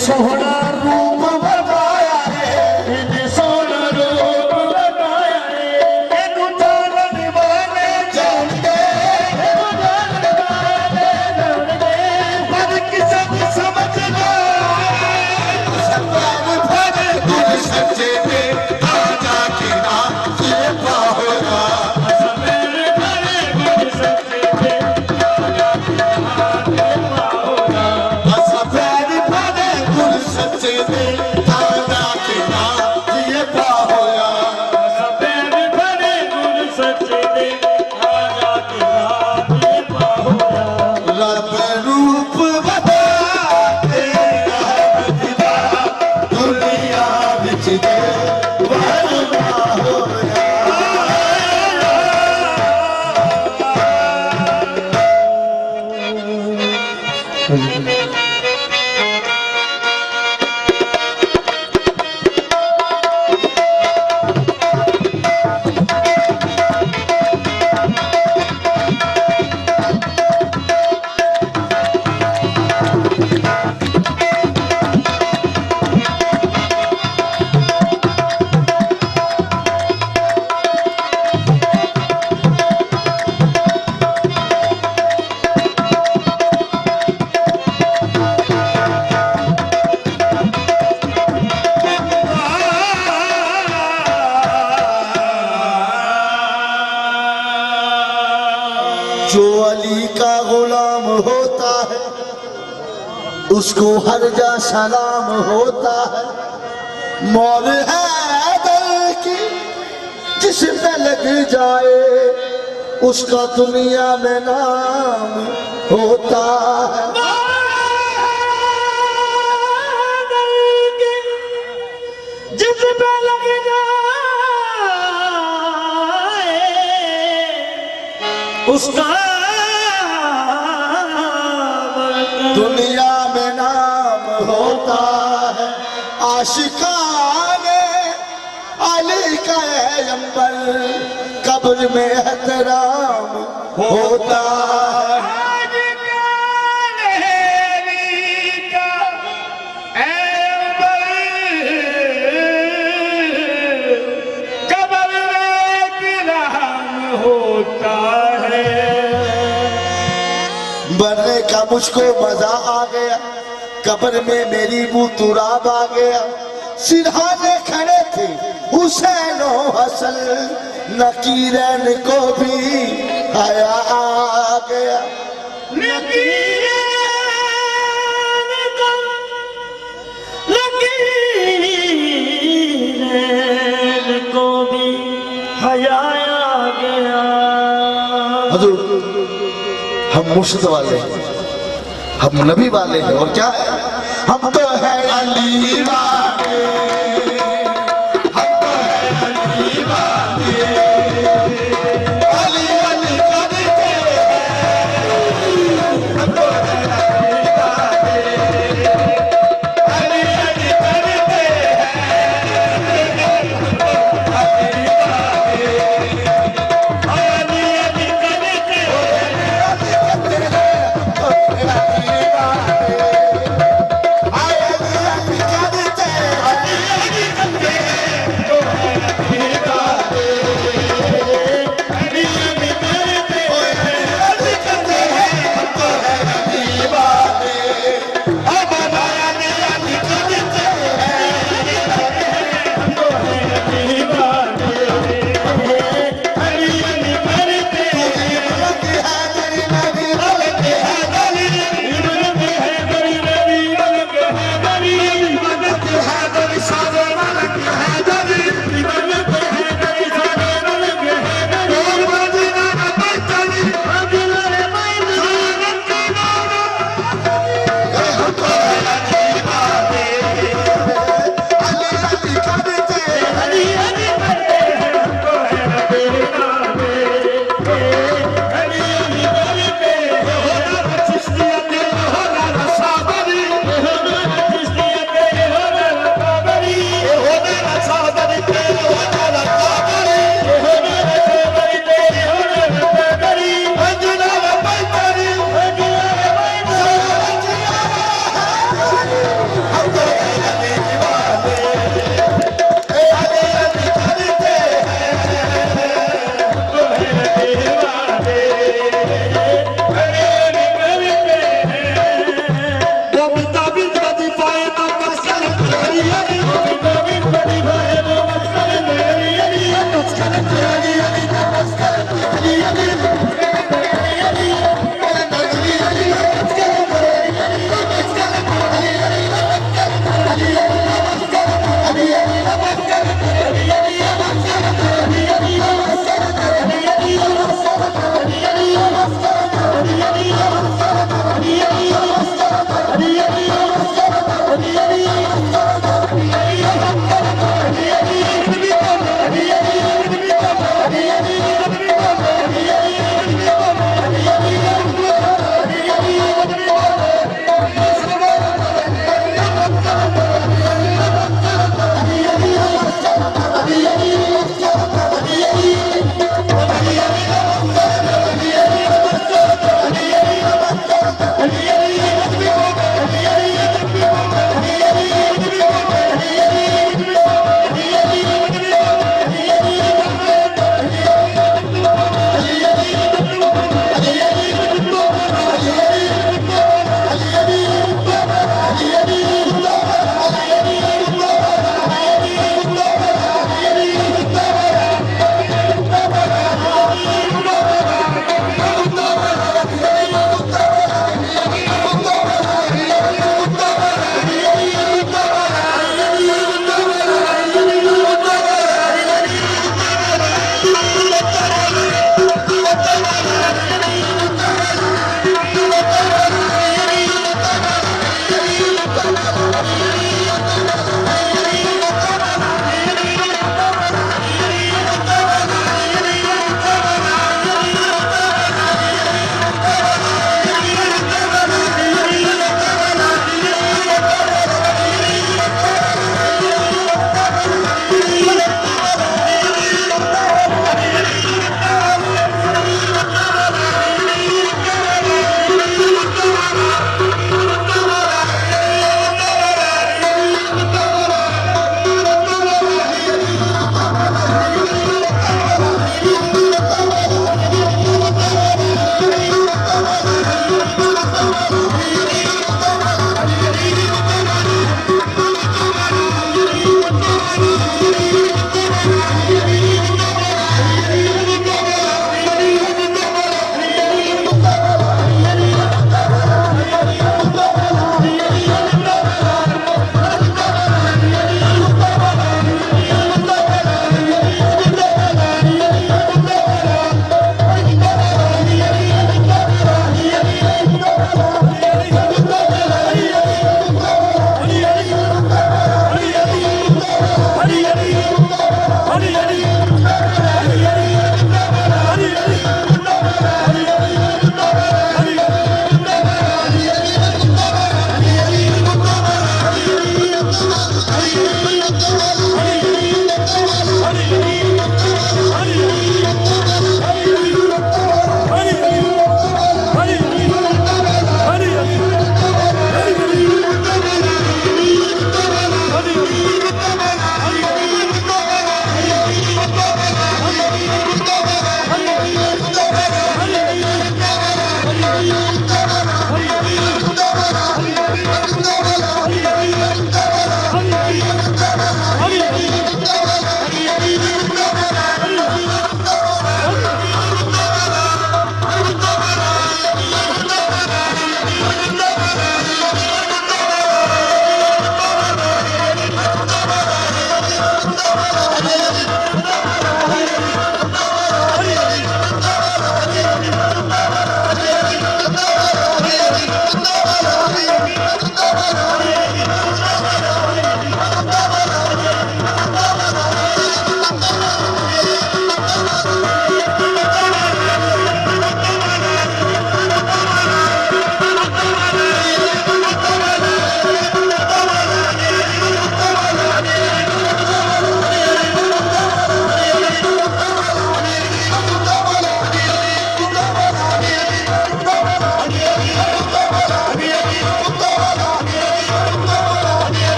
सोहना रूप बनाया है, सोहना रूप बनाया है, जानन वाले जानते, पर किसे समझना सत्तान भरे गुर सच्चे थे आजा के नाम ये पाहोगा सत्तान भरे गुर सच्चे थे आजा के नाम ये पाहोगा सत्तान भरे गुर सच्चे थे आजा के नाम ये पाहोगा सत्तान भरे गुर सच्चे थे आजा के नाम ये पाहोगा रब रूप बता दुनिया विच दे वरना होया जो अली का गुलाम होता है उसको हर जा सलाम होता है। मौल है दर की जिस पे लग जाए उसका दुनिया में नाम होता है। जिस पे लग जाए उसका दुनिया में नाम होता है। आशिकाने अली का अंबर कब्र में एहतराम होता है। मरने का मुझको मजा आ गया, कब्र में मेरी मुतुराब आ गया। सिरहाने खड़े थे हुसैन और हसन, नकीरन को भी हया आ गया। नकीरन को भी हयाया गया। हजूर हम मुर्शिद वाले हैं, हम नबी वाले हैं, और क्या है? हम तो है अली वाले, हम तो है अली वाले, अली अली करते हैं, हम तो है अली वाले, अली अली करते हैं, हम तो अली वाले, अली अली करते हैं।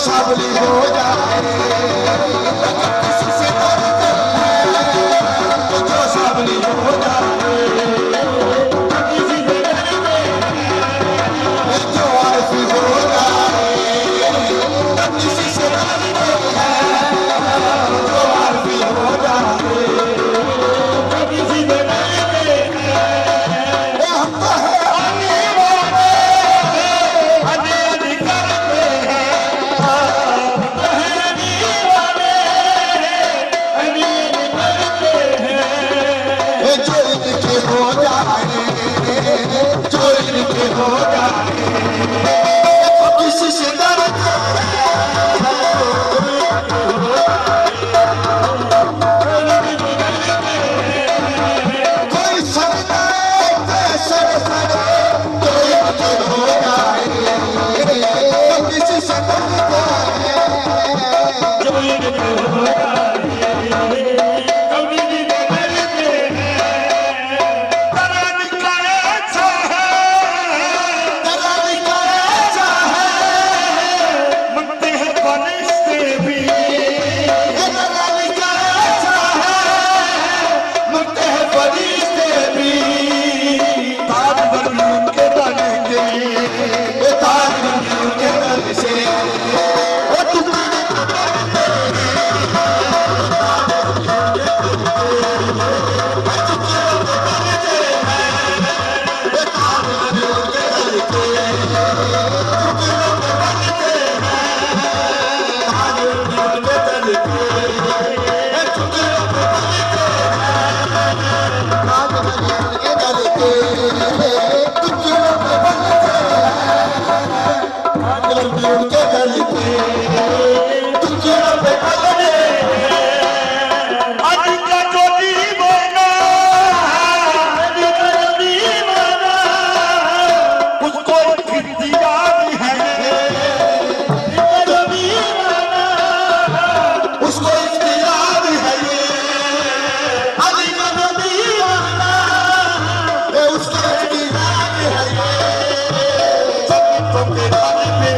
सावली हो जाए जो सावली हो जाए जो आरती हो जाए किसी से जो आरती हो जाए हम तो है कभी उनके गल पे टुकड़ा पे पकड़े आज का जो दीवाना दीवाना उसको इख्तियार है उसको इख्तियार है ये अली का जो दीवाना उसको इख्तियार है ये जन्नतों के घर में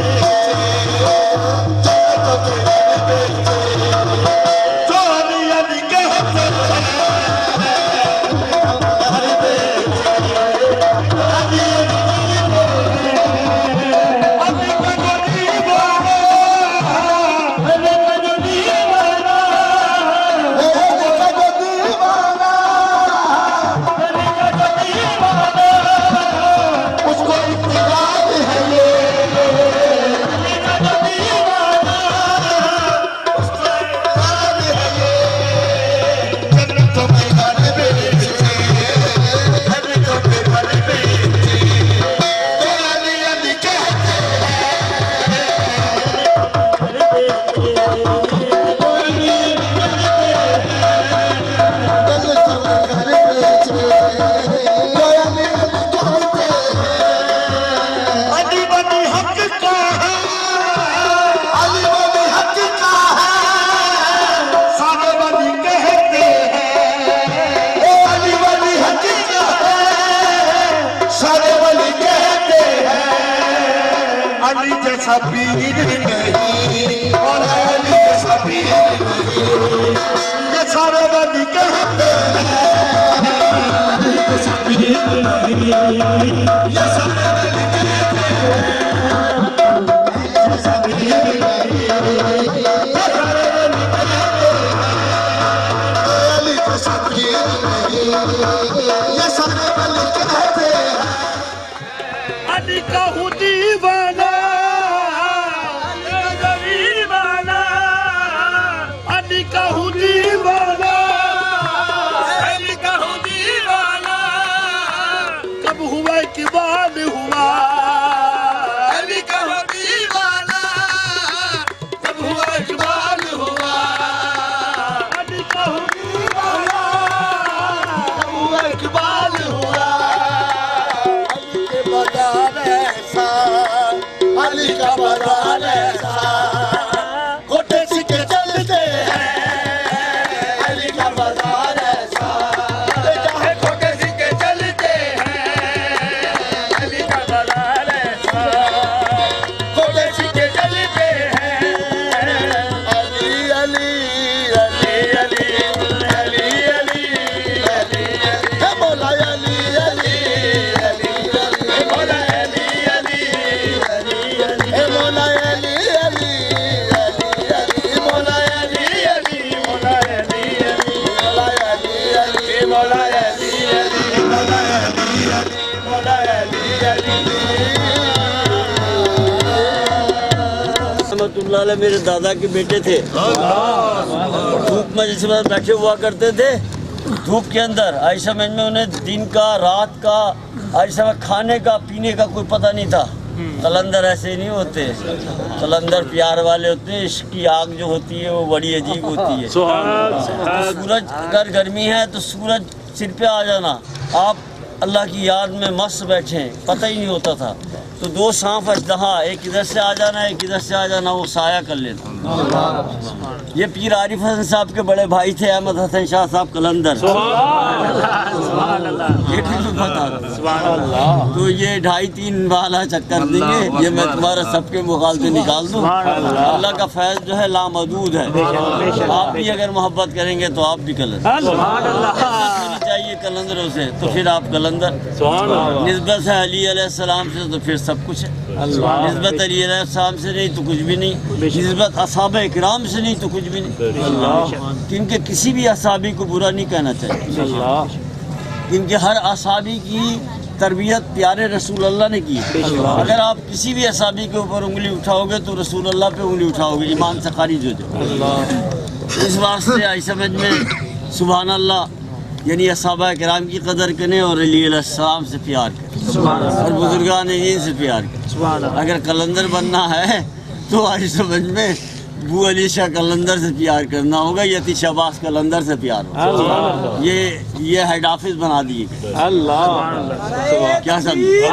जन्नतों के घर पे जो अली अली कहते हैं अली का जो दीवाना अली का जो दीवाना अली का जो दीवाना अली का जो दीवाना उसको इख्तियार है ये अली का जो दीवाना उसको इख्तियार है ये जन्नतों के घर पे जन्नतों के घर पे तो अली अली कहते जन्नतों के घर पे तो अली अली कहते अली बनी हक का है अली वली हक का है सारे बनी कहते हैं ओ अली वली हक का है सारे वली कहते हैं अली जैसा पीर नहीं और अली जैसा पीर नहीं ये सारे बनी कहते अली जैसा पीर नहीं ये सारे वली कहते हैं अली का हूँ दीवाना अली का दीवाना अली का हूँ दीवाना अली का हूँ दीवाना कब हुआ इकबाल हुआ अली का हूँ दीवाना कब हुआ इकबाल हुआ अली का हूँ दीवाना कब हुआ इकबाल हुआ अली के बाजार ऐसा अली का बाजार ऐसा खोटे सिक्के चलते हैं अली का बाजार ऐसा चाहे खोटे सिक्के चलते हैं अली का बाजार ऐसा खोटे सिक्के चलते हैं अली अली अली अली अली अली अली हे मौला अली अली अली अली मौला अली अली अली अली हे मौला अली अली अली अली मौला अली अली मौला अली अली मौला अली अली मौला अली अली मौला अली अली रहमतुल्लाह अलैह मेरे दादा के बेटे थे। धूप में जिस समय बैठे हुआ करते थे, धूप के अंदर ऐसा में उन्हें दिन का रात का ऐसा में खाने का पीने का कोई पता नहीं था। कलंदर ऐसे नहीं होते, कलंदर प्यार वाले होते हैं। इसकी आग जो होती है वो बड़ी अजीब होती है। सूरज अगर गर्मी है तो सूरज सिर पे आ जाना, आप अल्लाह की याद में मस्त बैठे, पता ही नहीं होता था। तो दो सांप अजदहा, एक इधर से आ जाना एक इधर से आ जाना, वो साया कर लेना। ये पीर आरिफ हसन साहब के बड़े भाई थे अहमद हसन शाह साहब कलंदर। ये भी पता था। तो ये 2.5-3 वाला चक्कर देंगे, ये मैं तुम्हारा सबके मुखालते निकाल दूँ। अल्लाह का फैज़ जो है लामहदूद है। आप भी अगर मोहब्बत करेंगे तो आप भी कलंदर चाहिए कलंदरों से, तो फिर आप कलंदर। निस्बत है अली अलैहिस्सलाम से तो फिर सब कुछ है। निस्बत अली अलैहिस्सलाम से नहीं तो कुछ भी नहीं, निस्बत असहाबे इकराम से नहीं तो कुछ भी नहीं। क्योंकि किसी भी असहाबी को बुरा नहीं कहना चाहिए, क्योंकि हर असहाबी की तरबियत प्यारे रसूल अल्लाह ने की। अगर आप किसी भी असहाबी के ऊपर उंगली उठाओगे तो रसूल अल्लाह पे उंगली उठाओगे, ईमान से खारिज हो जाओ। इस वास्ते आई समझ में सुभान अल्लाह, यानी असहाबा किराम की कदर करें और अली अलैहिस्सलाम से प्यार करें और बुजुर्गान दीन से प्यार करें। अगर कलंदर बनना है तो आज समझ में बू अली शाह कलंदर से प्यार करना होगा, यति शहबाज कलंदर से प्यार होगा। ये हेड ऑफिस बना दिए। अल्लाह क्या समझे?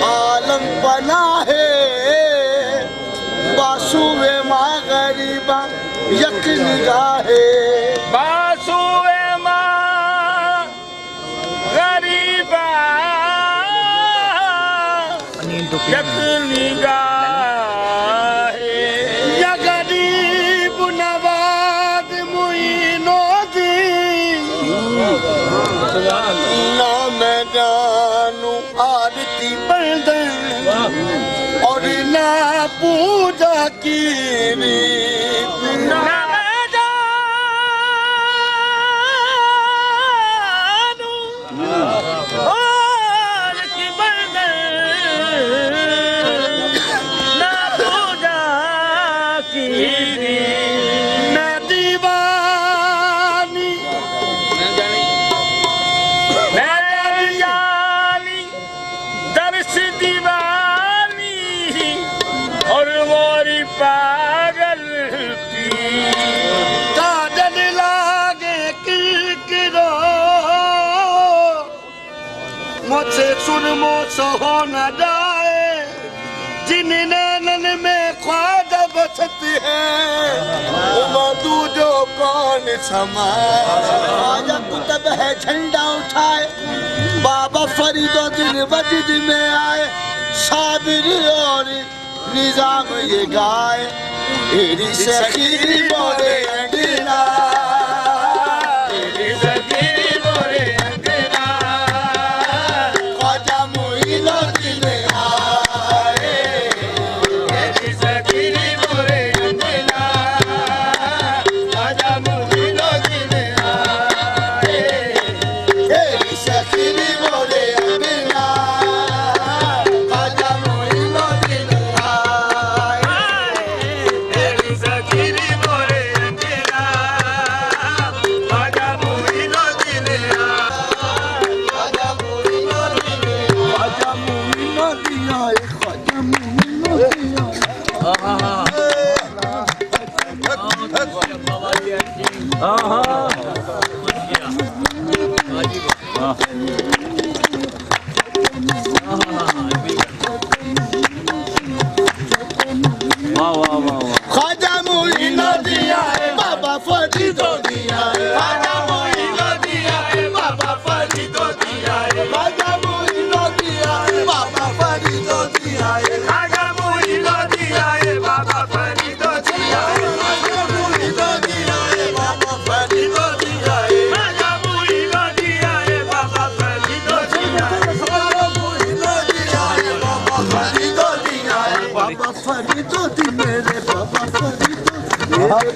आलम बना है बासुए माँ गरीबा यक निगाहे बासुए माँ गरीबा यक निगाहे या गरीब नवाज मुइनो दी ना मैं जानू आरती बंदन और ना पूजा की पागल की काजल लागे किरो मुझसे सुरमो सहो न जाए जिन नैनन में ख्वाजा बसती है उमदू जो कौन समाए कुतब है झंडा उठाए बाबा फरीदो दिन वजद में आए साबिर और निजाम ये गाय तेरी सखी बोले अंगना तेरी सखी बोले अंगना ख्वाजा मुइनो दिन आए तेरी सखी बोले अंगना ख्वाजा मुइनो दिन आए तेरी सखी बोले अंगना ख्वाजा मुइनो दिन ख्वाजा मुइनो दिया है बाबा फरीदो दिया है ख्वाजा मुइनो दिया है बाबा फरीदो दिया है ख्वाजा मुइनो दिया है बाबा फरीदो दिया है ख्वाजा मुइनो दिया है बाबा फरीदो दिया है ख्वाजा मुइनो दिया है बाबा फरीदो दिया है ख्वाजा मुइनो दिया है बाबा फरीदो दिया है ख्वाजा मुइनो दिया है बाबा फरीदो दिया है बाबा फरीदो दी मेरे बाबा फरीदो मेरे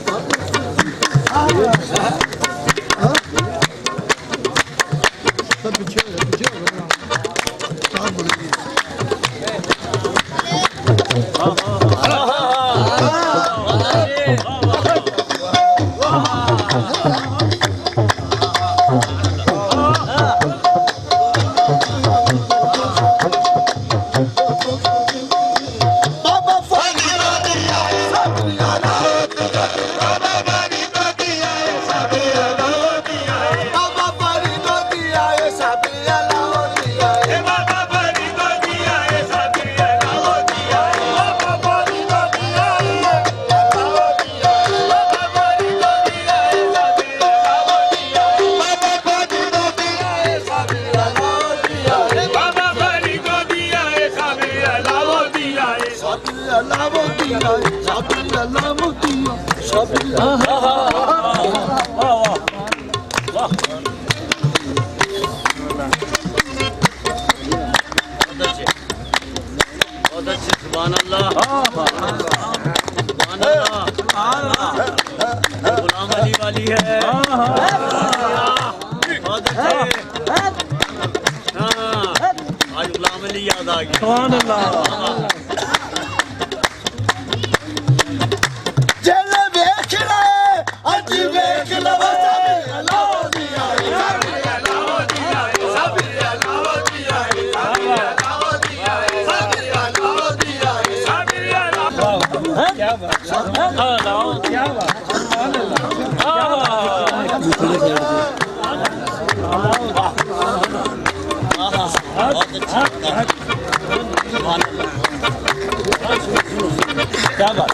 बहुत अच्छे सुभान अल्लाह सुभान अल्लाह गुलाम अली वाली है बहुत अच्छे हाँ आज गुलाम अली याद आ गया सुभान अल्लाह चल देख ले आज देख लवा अल्लाह दिया क्या बात क्या बात बहुत अच्छा क्या बात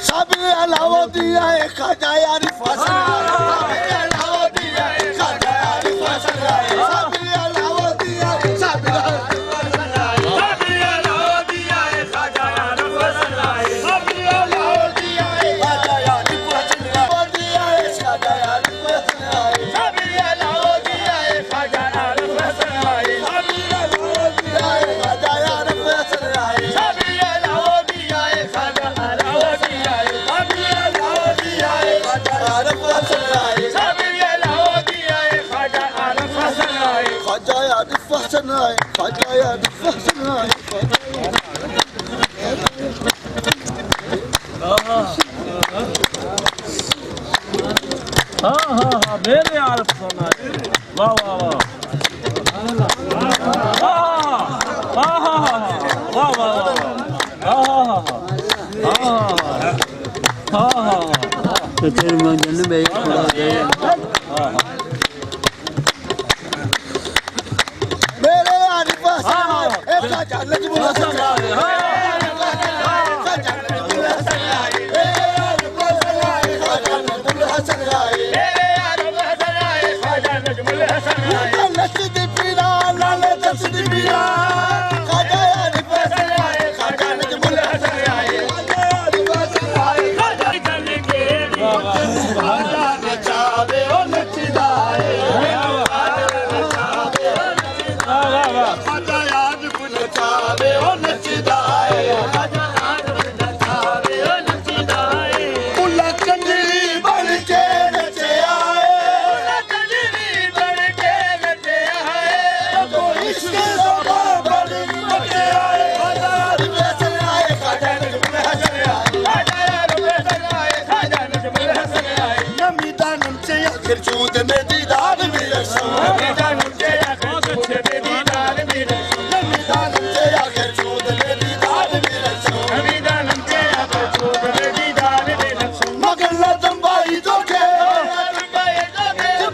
सब अलावा दिया है खाजा यार फसल अलावा दिया है खाजा यार फसल सब अलावा दिया है सब अलावा दिया है खाजा यार फसल सब अलावा दिया है खाजा यार फसल दिया है खाजा यार फसल सब अलावा दिया है खाजा यार फसल सब अलावा दिया है खाजा यार फसल सब अलावा दिया है खाजा अलावा दिया है हाँ मेरे यार पसंद आए वाह वाह वाह वाह वाह वाह तो तेरे मंजन में मेरे यार पसंद आए एक खाजा लजमुला चूत में दीदार भी रखो मगर लदम भाई तो के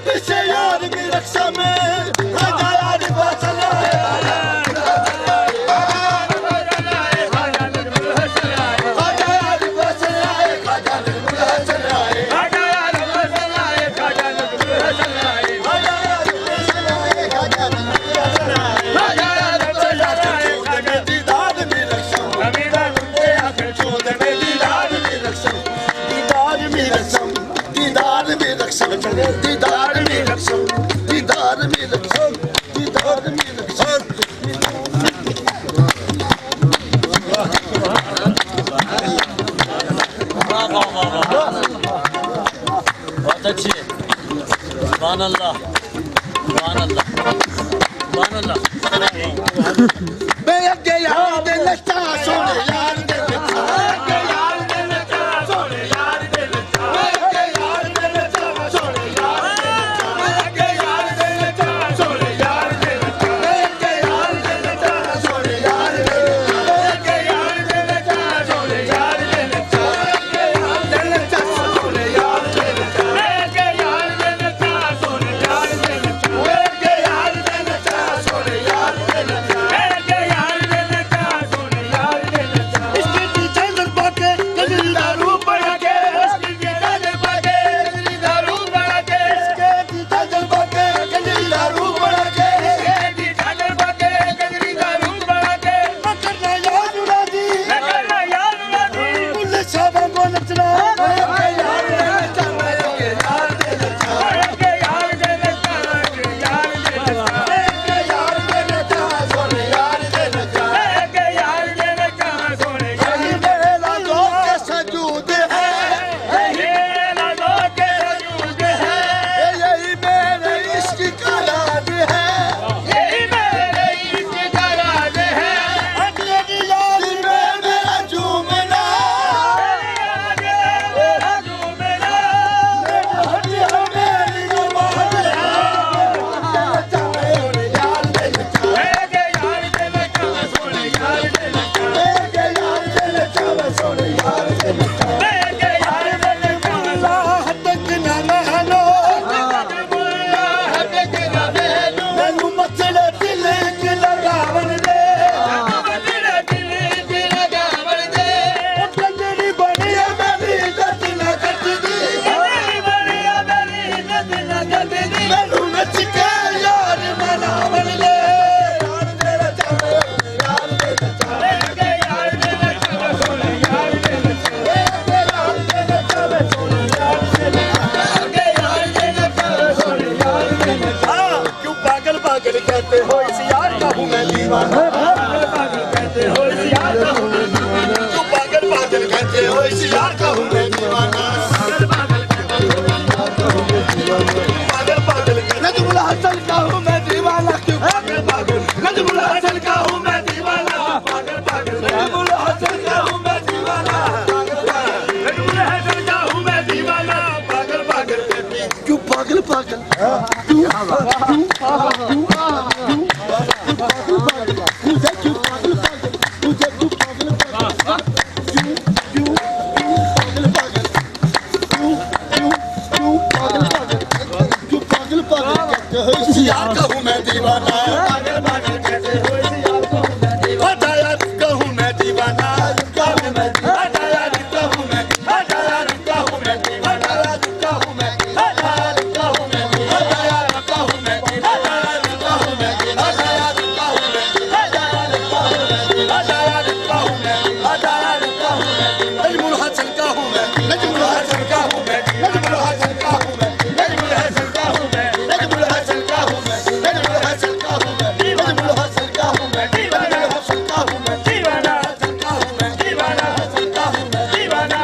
पीछे यार भी रक्षा में खाजा यार फसल दीदार में रक्षम दीदार में रक्षम दीदार में रक्षम बहुत अच्छी है सुभान अल्लाह सुभान अल्लाह सुभान अल्लाह मैं अगे यार दे लता सोने यार दे लता यार दे लता सोने यार दे लता यार दे लता सोने यार यार दे लता सोने यार दे लता यार दे लता सोने यार दे लता यार दे लता सोने यार दे लता यार दे लता सोने यार दे लता यार दे लता सोने यार दीवाना तू पागल पागल कहते हो इस यार का हूँ मैं दीवाना पागल पागल नजमुल हसन का हूँ मैं दीवाना क्यों पागल पागल नजमुल हसन का हूँ मैं दीवाना पागल पागल नजमुल हसन का हूँ मैं दीवाना पागल पागल नजमुल हसन का हूँ मैं दीवाना पागल पागल क्यों पागल पागल यार कहूँ मैं दीवाना पागल पागल कहते हो इस यार कहूँ मैं दीवाना यार कहूँ मैं दीवाना कहूँ मैं यार कहूँ मैं यार कहूँ मैं यार कहूँ मैं यार कहूँ मैं यार कहूँ मैं यार कहूँ मैं यार कहूँ मैं नजमुल हसन का हूँ मैं नजमुल हसन का हूँ मैं नजमुल हसन का हूँ मैं नजमुल हसन का हूँ मैं नजमुल हसन का हूँ मैं नजमुल हसन का हूँ मैं नजमुल हसन का हूँ मैं दीवाना हसन का हूँ मैं दीवाना हसन का हूँ मैं दीवाना हसन का हूँ मैं दीवाना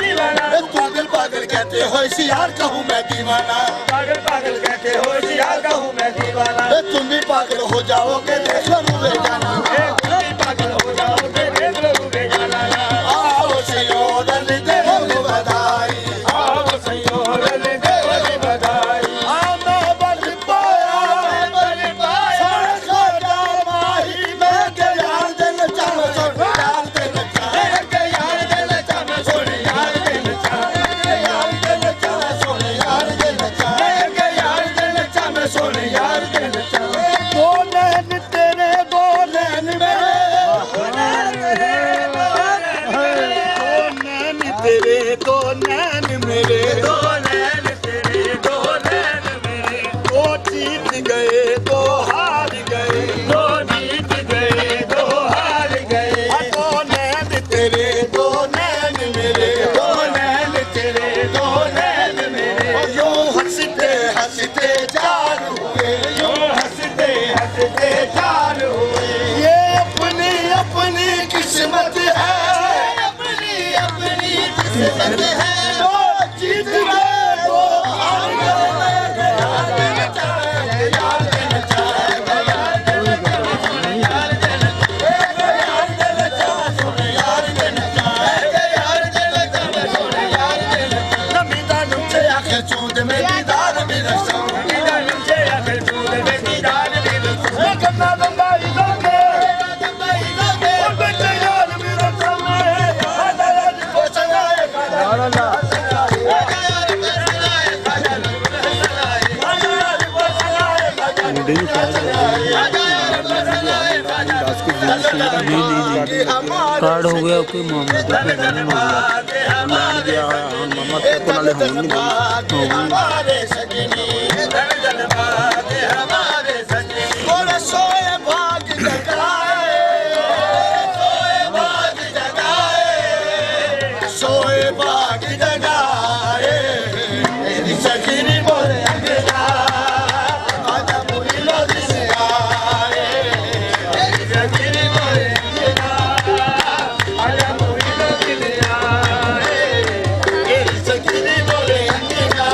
दीवाना पागल पागल कहते हो इस यार का हूँ मैं दीवाना पागल पागल कहते हो इस यार का हूँ मैं दीवाना तुम भी पागल हो जाओगे देख लो रूबे जाना तुम भी पागल हो जाओगे देख लो रूबे जाना आओ सयोर दे बोली बधाई आओ सयोर दे बोली बधाई मैं बल पाया सोना सोना माही मैं के यार दिल चाह सोना यार दिल चाह के यार दिल चाह सोना यार दिल चाह यार दिल चाह सोना यार दिल चाह के यार दिल चाह सोना यार दिल चाह बोलन तेरे बोलन मेरे बोलन तेरे दो नैन मेरे दो नैन तेरे दो नैन मेरे दो जीत गए दो हार गए दो जीत गए दो हार गए दो नैन तेरे दो नैन मेरे दो नैन तेरे दो नैन मेरे यूं हंसते हंसते चार हुए यूं हंसते हंसते चार हुए ये अपनी अपनी किस्मत है अपनी अपनी किस्मत है दो जीत गए दो हार गए यार दिल चाहे यार दिल चाहे यार दिल चाहे यार दिल चाहे यार दिल चाहे सुन यार दिल चाहे यार दिल चाहे सुन यार दिल नमीदा नुचे आखिर चूद में दीदार भी रसम नमीदा नुचे आखिर चूद में दीदार भी रसम करना दंबाई दोगे और बच्चे यार भी रसम आजा यार को चलाए कार्ड हो गया कोई मामला तो फिर नहीं हो गया लैंड गया मामा से को नाले होंगे नहीं हमारे सजनी धड़कन बाते हमारे सजनी बोले सोए भाग जगाए सोए भाग जगाए सोए भाग जगाए मेरी सजनी बोले अंगना आजा मुरी लोदी से आए मेरी सजनी बोले अंगना आजा मुरी लोदी से आए मेरी सजनी बोले अंगना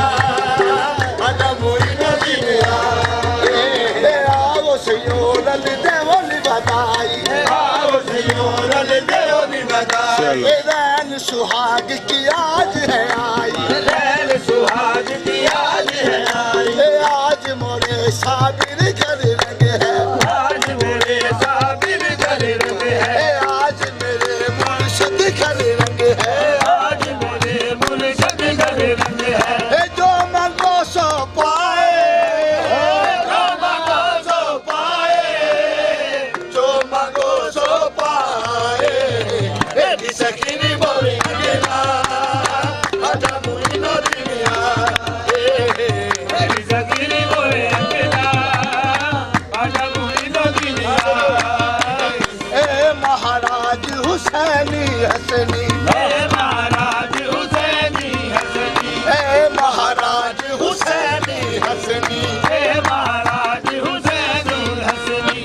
आजा मुरी लोदी से आए आओ सयोर दे बोली बधाई आओ सयोर दे बोली बधाई रैन सुहाग की आज है आई रैन सुहाग की आज है आई आज मोरे साबिर घर रंग है आज मेरे साबिर घर रंग है आज मेरे मुर्शिद घर रंग है आज मेरे मुर्शिद घर रंग है जो मांगो सो पाए जो मांगो सो पाए जो मांगो सो पाए मेरी सखी बोली अंगना आजा मुरी लोदी में आए मेरी सखी बोले अंगना आजा मुरी लोदी में आए महाराज हुसैनी हसनी महाराज हुसैनी हसनी महाराज हुसैनी हसनी महाराज हुसैनी हसनी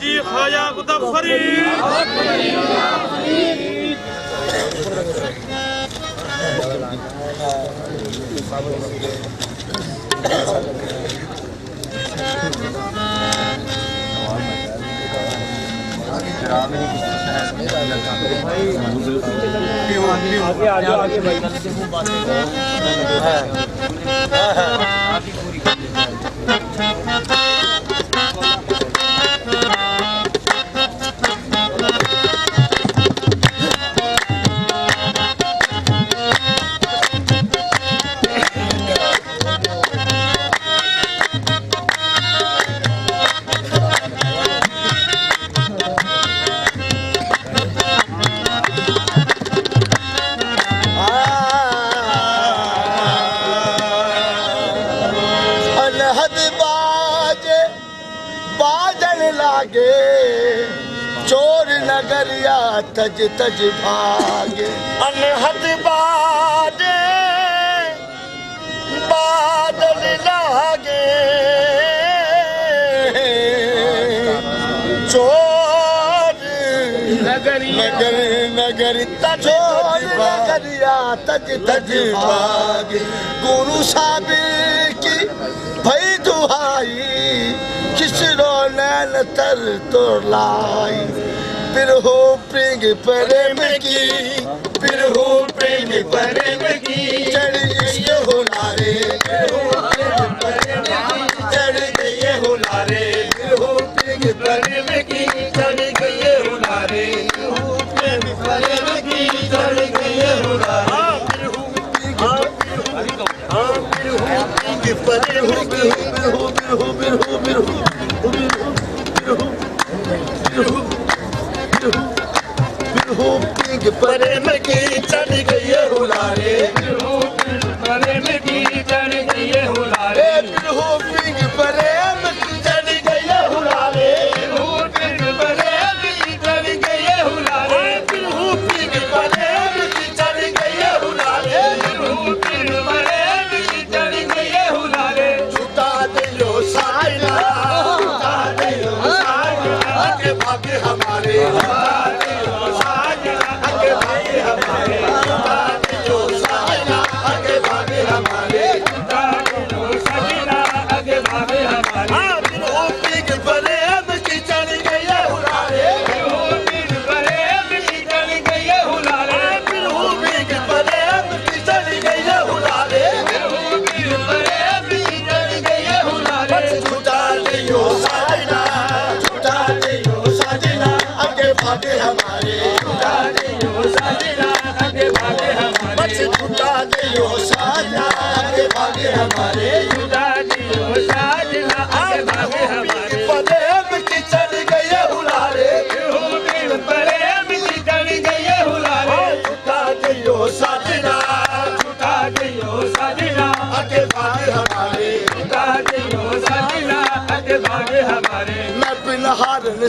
हाजी ख्वाजा कुतुब फरीद। अनहद बाजे बाजन लागे चोर नगरिया तज तज भागे। अनहद बाजे बादल लागे चोर नगर नगर तज नगरिया तज तज भागे। गुरु साबिर की भई दुहाई किसरो नैन तर तो लाई। बिरहो प्रेम प्रेम की बिरहो प्रेम प्रेम की चढ़ इश्क हुलारे चढ़ गए हुलारे। बिरहो प्रेम प्रेम की चढ़ गए हुलारे प्रेम प्रेम की चढ़ गए हुलारे। प्रेम की चढ़ गई हुलारे प्रेम की चढ़ गई हुलारे। बिरहो पिंग प्रेम की चढ़ गई हुलारे प्रेम की चढ़ गई हुलारे। बिरहो पिंग प्रेम की चढ़ गई हुलारे प्रेम की चढ़ गई हुलारे। छुटा दिलो साइला छुटा दिलो साइला आगे भागे हमारे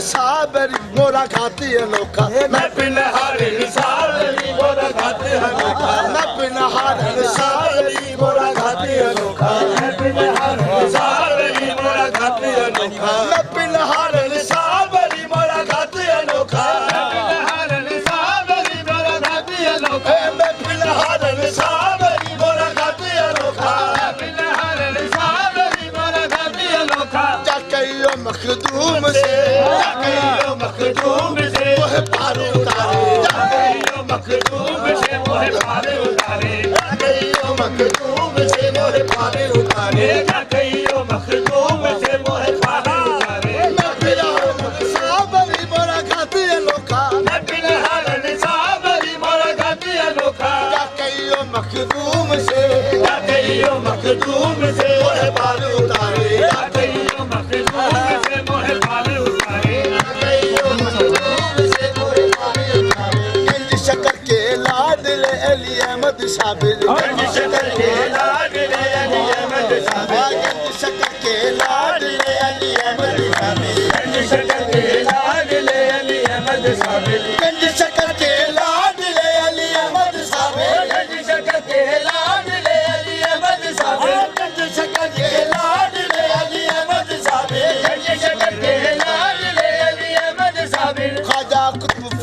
साबरी मोरा खाती अनोखा। मैं पिनहारन साबरी मोरा खाती अनोखा। मैं पिनहारन साबरी मोरा खाती अनोखा। मैं पिनहारन साबरी मोरा खाती अनोखा। मैं पिनहारन साबरी मोरा खाती अनोखा। पिनहारन साबरी मोरा खाती अनोखा। मैं पिनहारन साबरी मोरा खाती अनोखा। पिनहारन साबरी मोरा खाती अनोखा। जाकइयो मखदूम से मखदूम से मोह पार उतारे जाकइयो मखदूम से मोह पार उतारे जाकइयो मखदूम से मोह पार उतारे जाकइयो मखदूम से मोह पार उतारे। मैं पिनहारन साबरी मोरा खाती अनोखा। मैं पिनहारन साबरी मोरा खाती अनोखा। जाकइयो मखदूम से मोह पार उतारे जाकइयो मखदूम से मोह पार उतारे। शकर के लाडले अली अहमद साबिर शकर के लाडले अली अहमद साबिर शकर के लाडले अली अहमद साबिर शकर के लाडले अली अहमद साबिर शकर के लाडले अली अहमद साबिर शकर के लाडले अली अहमद साबिर शकर के लाडले अली अहमद साबिर शकर के लाडले अली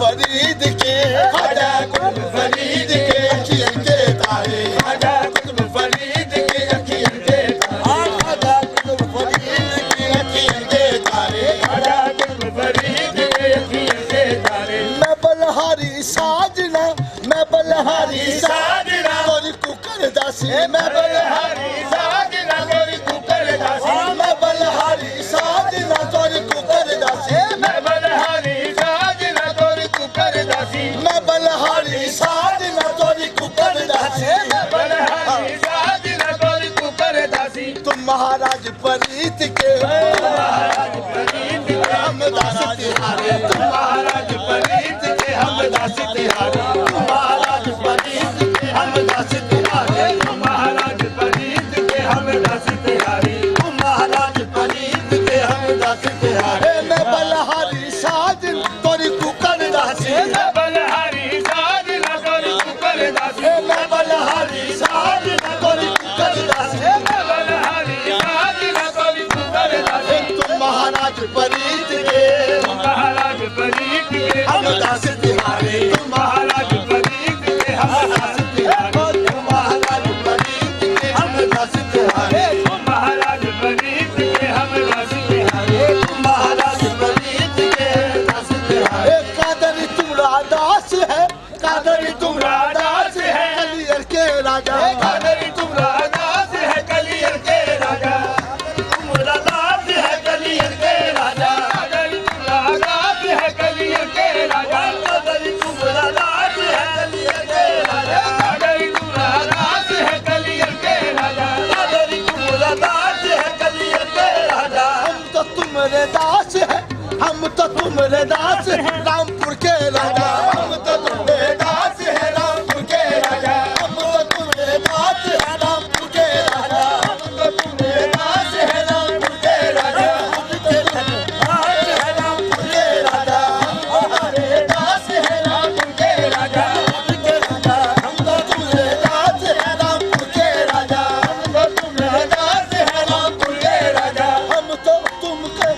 फरीद के, ख्वाजा कुतुब फरीद के अखियन के तारे, ख्वाजा कुतुब फरीद के अखियन के तारे, ख्वाजा कुतुब फरीद के अखियन के तारे, ख्वाजा कुतुब फरीद के अखियन के तारे। मैं बलहारी साजना, मैं बलहारी साजना तोरी कुकर दासी, मैं बलहारी साजना तोरी कुकर दासी, मैं बलहारी साजना तोरी कुकर दासी, मैं बलहारी साजना तोरी कुकर दासी, मैं बलहारी साजना तोरी कुकर दासी, मैं बलहारी साजना तोरी कुकर दासी। तुम महाराज परीत के, महाराज परीत के हम दास तिहारे, तुम महाराज परीत के हम दास तिहारे, तुम महाराज परीत के हम दास तिहारे, तुम महाराज परीत के हम दास तिहारे, तुम महाराज परीत के हम दास तिहारे। मैं बलहारी साजन तोरी कुकर दासी, मैं बलहारी साजन तोरी कुकर दासी, मैं बलहारी साजन तोरी कुकर दासी, मैं बलहारी साजन तोरी कुकर दासी। तुम महाराज परीत के, महाराज परीत के हम दास तिहारे, तुम महाराज परीत के हम दास तिहारे, तुम महाराज परीत के हम दास तिहारे, तुम महाराज परीत के हम दास तिहारे, तुम महाराज परीत के दास तिहारे। कादरी तुम्हारा दास है, कादरी तुम्हारा दास है कलियर के राजा, कादरी तुम्हारा दास है कलियर के राजा, तुम्हारा दास है कलियर के राजा, कादरी तुम्हारा दास है कलियर के राजा, कादरी तुम्हारा दास है कलियर के राजा, कादरी तुम्हारा दास है कलियर के राजा, कादरी तुम्हारा दास है कलियर के राजा। हम तो तुम्हारे दास है, हम तो तुम्हारे दास है रामपुर के राजा, हम तो तुम्हारे दास है रामपुर के राजा, हम तो तुम्हारे दास है रामपुर के राजा, हम तो तुम्हारे दास है रामपुर के राजा, हम तो तुम्हारे दास है रामपुर के राजा, हमारे दास है रामपुर के राजा, हम तो तुम्हारे दास है रामपुर के राजा, हम तो तुम्हारे दास है रामपुर के राजा। हम तो तुमके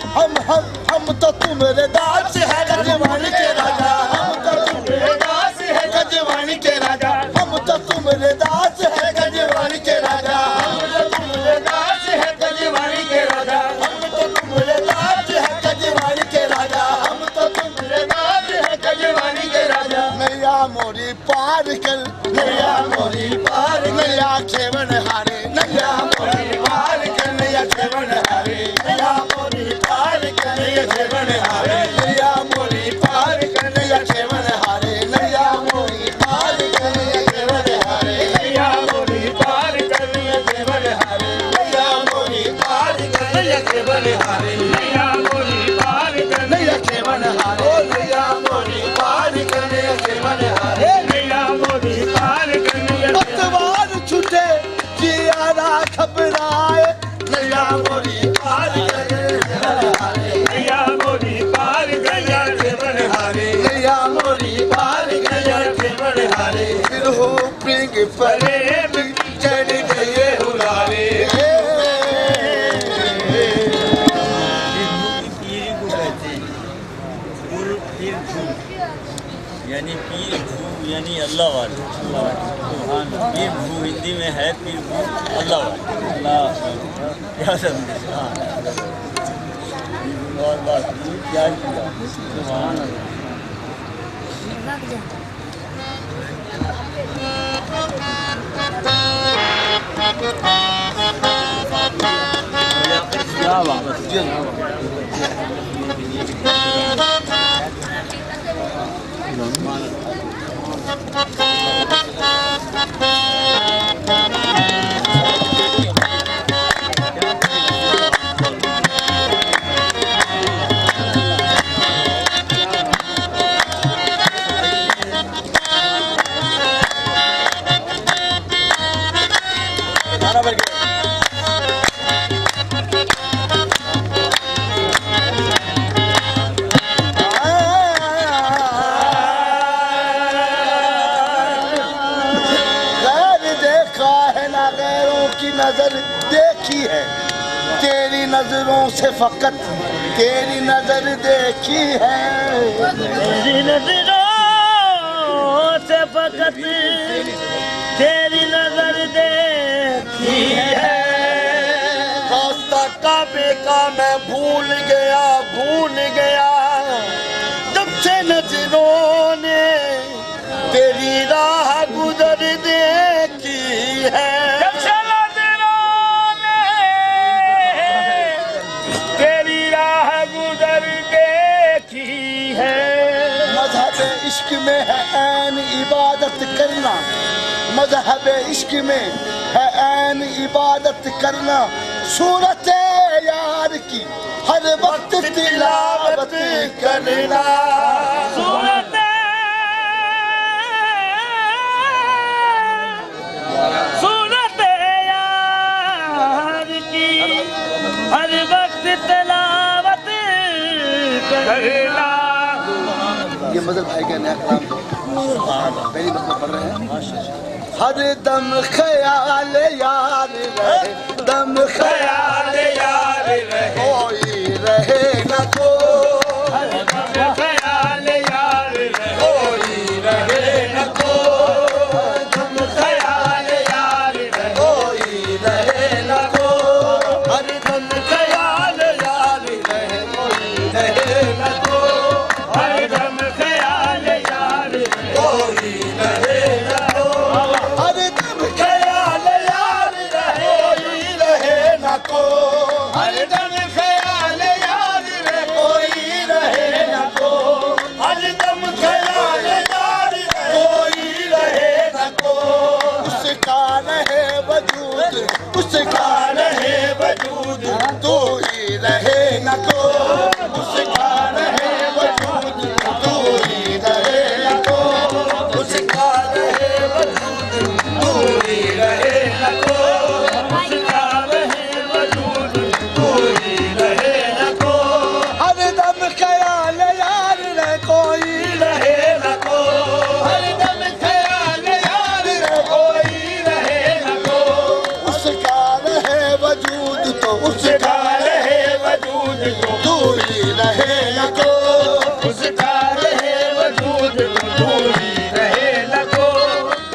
हम तो तुम्हारे दास है गजवानी के राजा, हम तो तुम्हारे दास है गजवानी के राजा, हम तो तुम्हारे दास है गजवानी के राजा, हम तो तुम्हारे दास है गजवानी के राजा, हम तो तुम्हारे दास है गजवानी के राजा, हम तो तुम्हारे दास है गजवानी के राजा। नैया मोरी पार कर, नैया मोरी पार, नैया खेवन हारे, नैया मोरी पार कर, नैया खेवन हारे, नैया मोरी पार कर, नैया खेवन हारे, नैया मोरी पार कर, नैया खेवन हारे, नैया मोरी पार कर, नैया खेवन हारे, नैया मोरी पार कर, नैया खेवन हारे, नैया मोरी पार कर, नैया खेवन हारे, नैया मोरी पार कर, नैया खेवन हारे, नैया मोरी पार कर, नैया खेवन हारे, नैया मोरी पार कर, नैया पतवार छूटे जियारा घबराए, नैया मोरी पार कर, नैया मोरी पार कर, नैया खेवन हारे, नैया मोरी पार कर, नैया खेवन हारे। फिर हो प्रिंग परे चढ़ गए उड़ारे, पीर को कहते हैं, पीर भू यानी पीर भू यानी अल्लाह वाले, पीर भू हिंदी में है, पीर भू अल्लाह वाले, अल्लाह क्या समझे। हाँ और बात क्या किया, सुभान अल्लाह। क्या बात नजर देखी है, तेरी नजरों से फकत तेरी नजर देखी है, तेरी नजरों फकत तेरी नजर देखी है। रास्ता काबे का मैं भूल गया जब से नजरों ने तेरी राह गुजर देखी है। जब से नजरों ने तेरी राह गुजर देखी है। मजहब इश्क में है ऐन इबादत करना, मजहब इश्क में है ऐन इबादत करना। सूरत यार की हर वक्त तिलावत करना। सूरत यार की हर वक्त तिलावत करना। ये मदर भाई का नया कलाम पहली मतलब पढ़ रहे हैं। हर दम ख्याल यार रहे, दम ख्याल यार रहे, कोई रहे न को। हर दम ख्याल यार रहे, कोई रहे न को। हर दम ख्याल यार रहे, कोई रहे न को। हर दम ख्याल यार रहे, कोई रहे न को। हर दम ख्याल यार रहे, कोई रहे न को। हर दम ख्याल यार रहे, कोई रहे न को। हर दम ख्याल यार रहे, कोई रहे न को। हर दम ख्याल यार रहे, कोई रहे न को। उसका रहे वजूद, उसका रहे वजूद, तू ही रहे न को। उसका रहे वजूद, तू ही रहे न को। उसका रहे वजूद, तू ही रहे न को। उसका रहे वजूद, तू ही रहे न को। हर दम ख्याल यार रहे, कोई रहे न को। हर दम ख्याल यार रहे, कोई रहे न को। उसका रहे वजूद, तो उसका रहे वजूद, तू ही रहे न को। उसका रहे वजूद, तू ही रहे न को।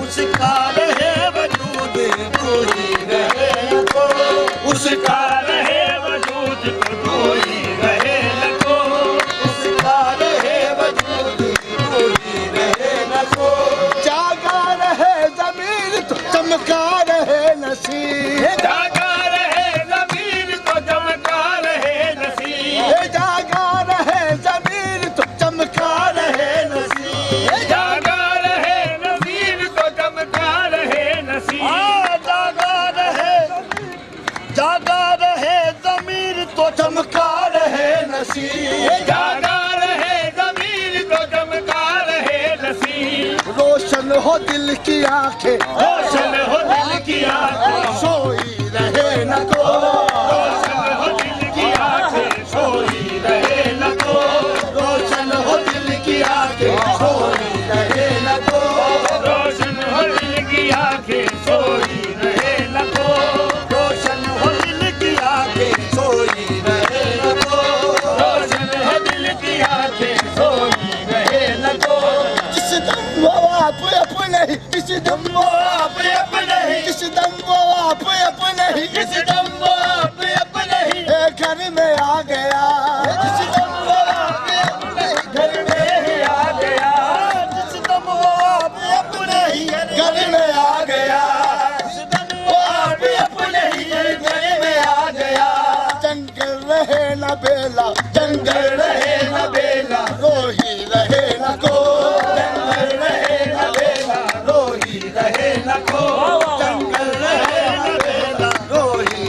उसका रहे वजूद, तू ही रहे न को। उसका रहे वजूद, तू ही रहे न को। उसका रहे वजूद, तू ही रहे न को। जागा रहे ज़मीन तो चमका रहे नसीब। जागा रहे ज़मीन तो चमका रहे नसीब। जागा रहे ज़मीन तो चमका रहे नसीब। जागा रहे ज़मीन तो चमका रहे नसीब। जागा रहे ज़मीन तो चमका रहे नसीब। जागा रहे ज़मीन तो चमका रहे नसीब। रोशन हो दिल की आंखें, रोशन हो दिल की आंखें, सोई रहे न को। रोशन हो दिल की आंखें, सोई रहे न को। रोशन हो दिल की आंखें, सोई रहे न को। रोशन हो दिल की आंखें, सोई रहे न को। रोशन हो दिल की आंखें, सोई रहे न को। रोशन हो दिल की आंखें, सोई रहे न को। जिस दम वो आप अपने ही, जिस दम वो आप अपने ही, जिस दम वो आप अपने ही, जिस दम वो आप अपने ही घर में आ गया। जिस दम वो आप अपने ही घर में ही आ गया। जिस दम वो आप अपने ही घर में आ गया। जिस दम वो आप अपने ही घर में आ गया। जंगल रहे न बेला, जंगल रहे न बेला, रोही रहे न को। जंगल रहे न बेला, रोही रहे न को। जंगल रहे न बेला, रोही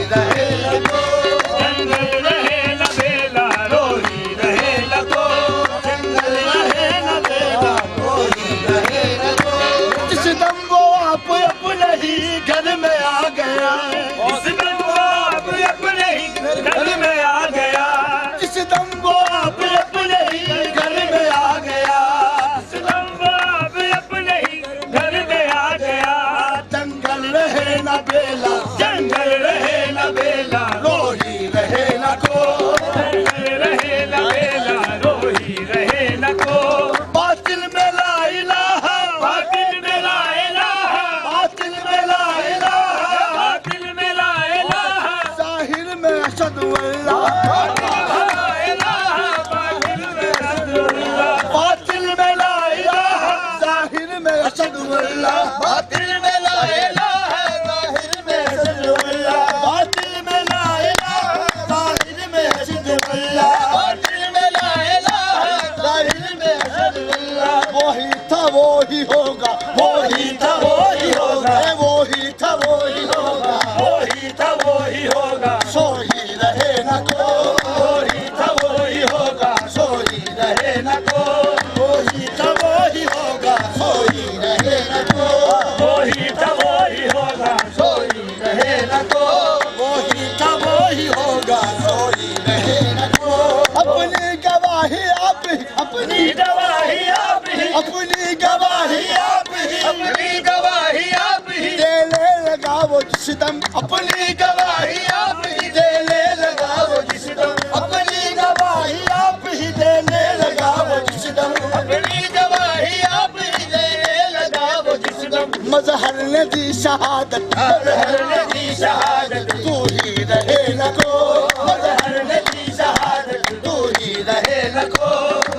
वही था वही होगा, वही था वही होगा, वही था वही होगा, वही था वही होगा, सोई रहे न को, वही था वही होगा, सोई रहे न को, वही था वही होगा, सोई रहे न को, वही था वही होगा, सोई रहे न को, वही था वही होगा, सोई रहे न को। अपनी गवाही आप ही, अपनी गवाही आप ही, अपनी गवाही आप ही, अपनी गवाही आप ही, देने लगा वो जिस दम, अपनी गवाही आप ही, देने लगा वो जिस दम, अपनी गवाही आप ही देने लगा वो जिस दम, अपनी गवाही आप ही देने लगा वो जिस दम, मजहर ने दी शहादत, मजहर ने दी शहादत, तू ही रहे न को, मजहर ने दी शहादत, तू ही रहे न को,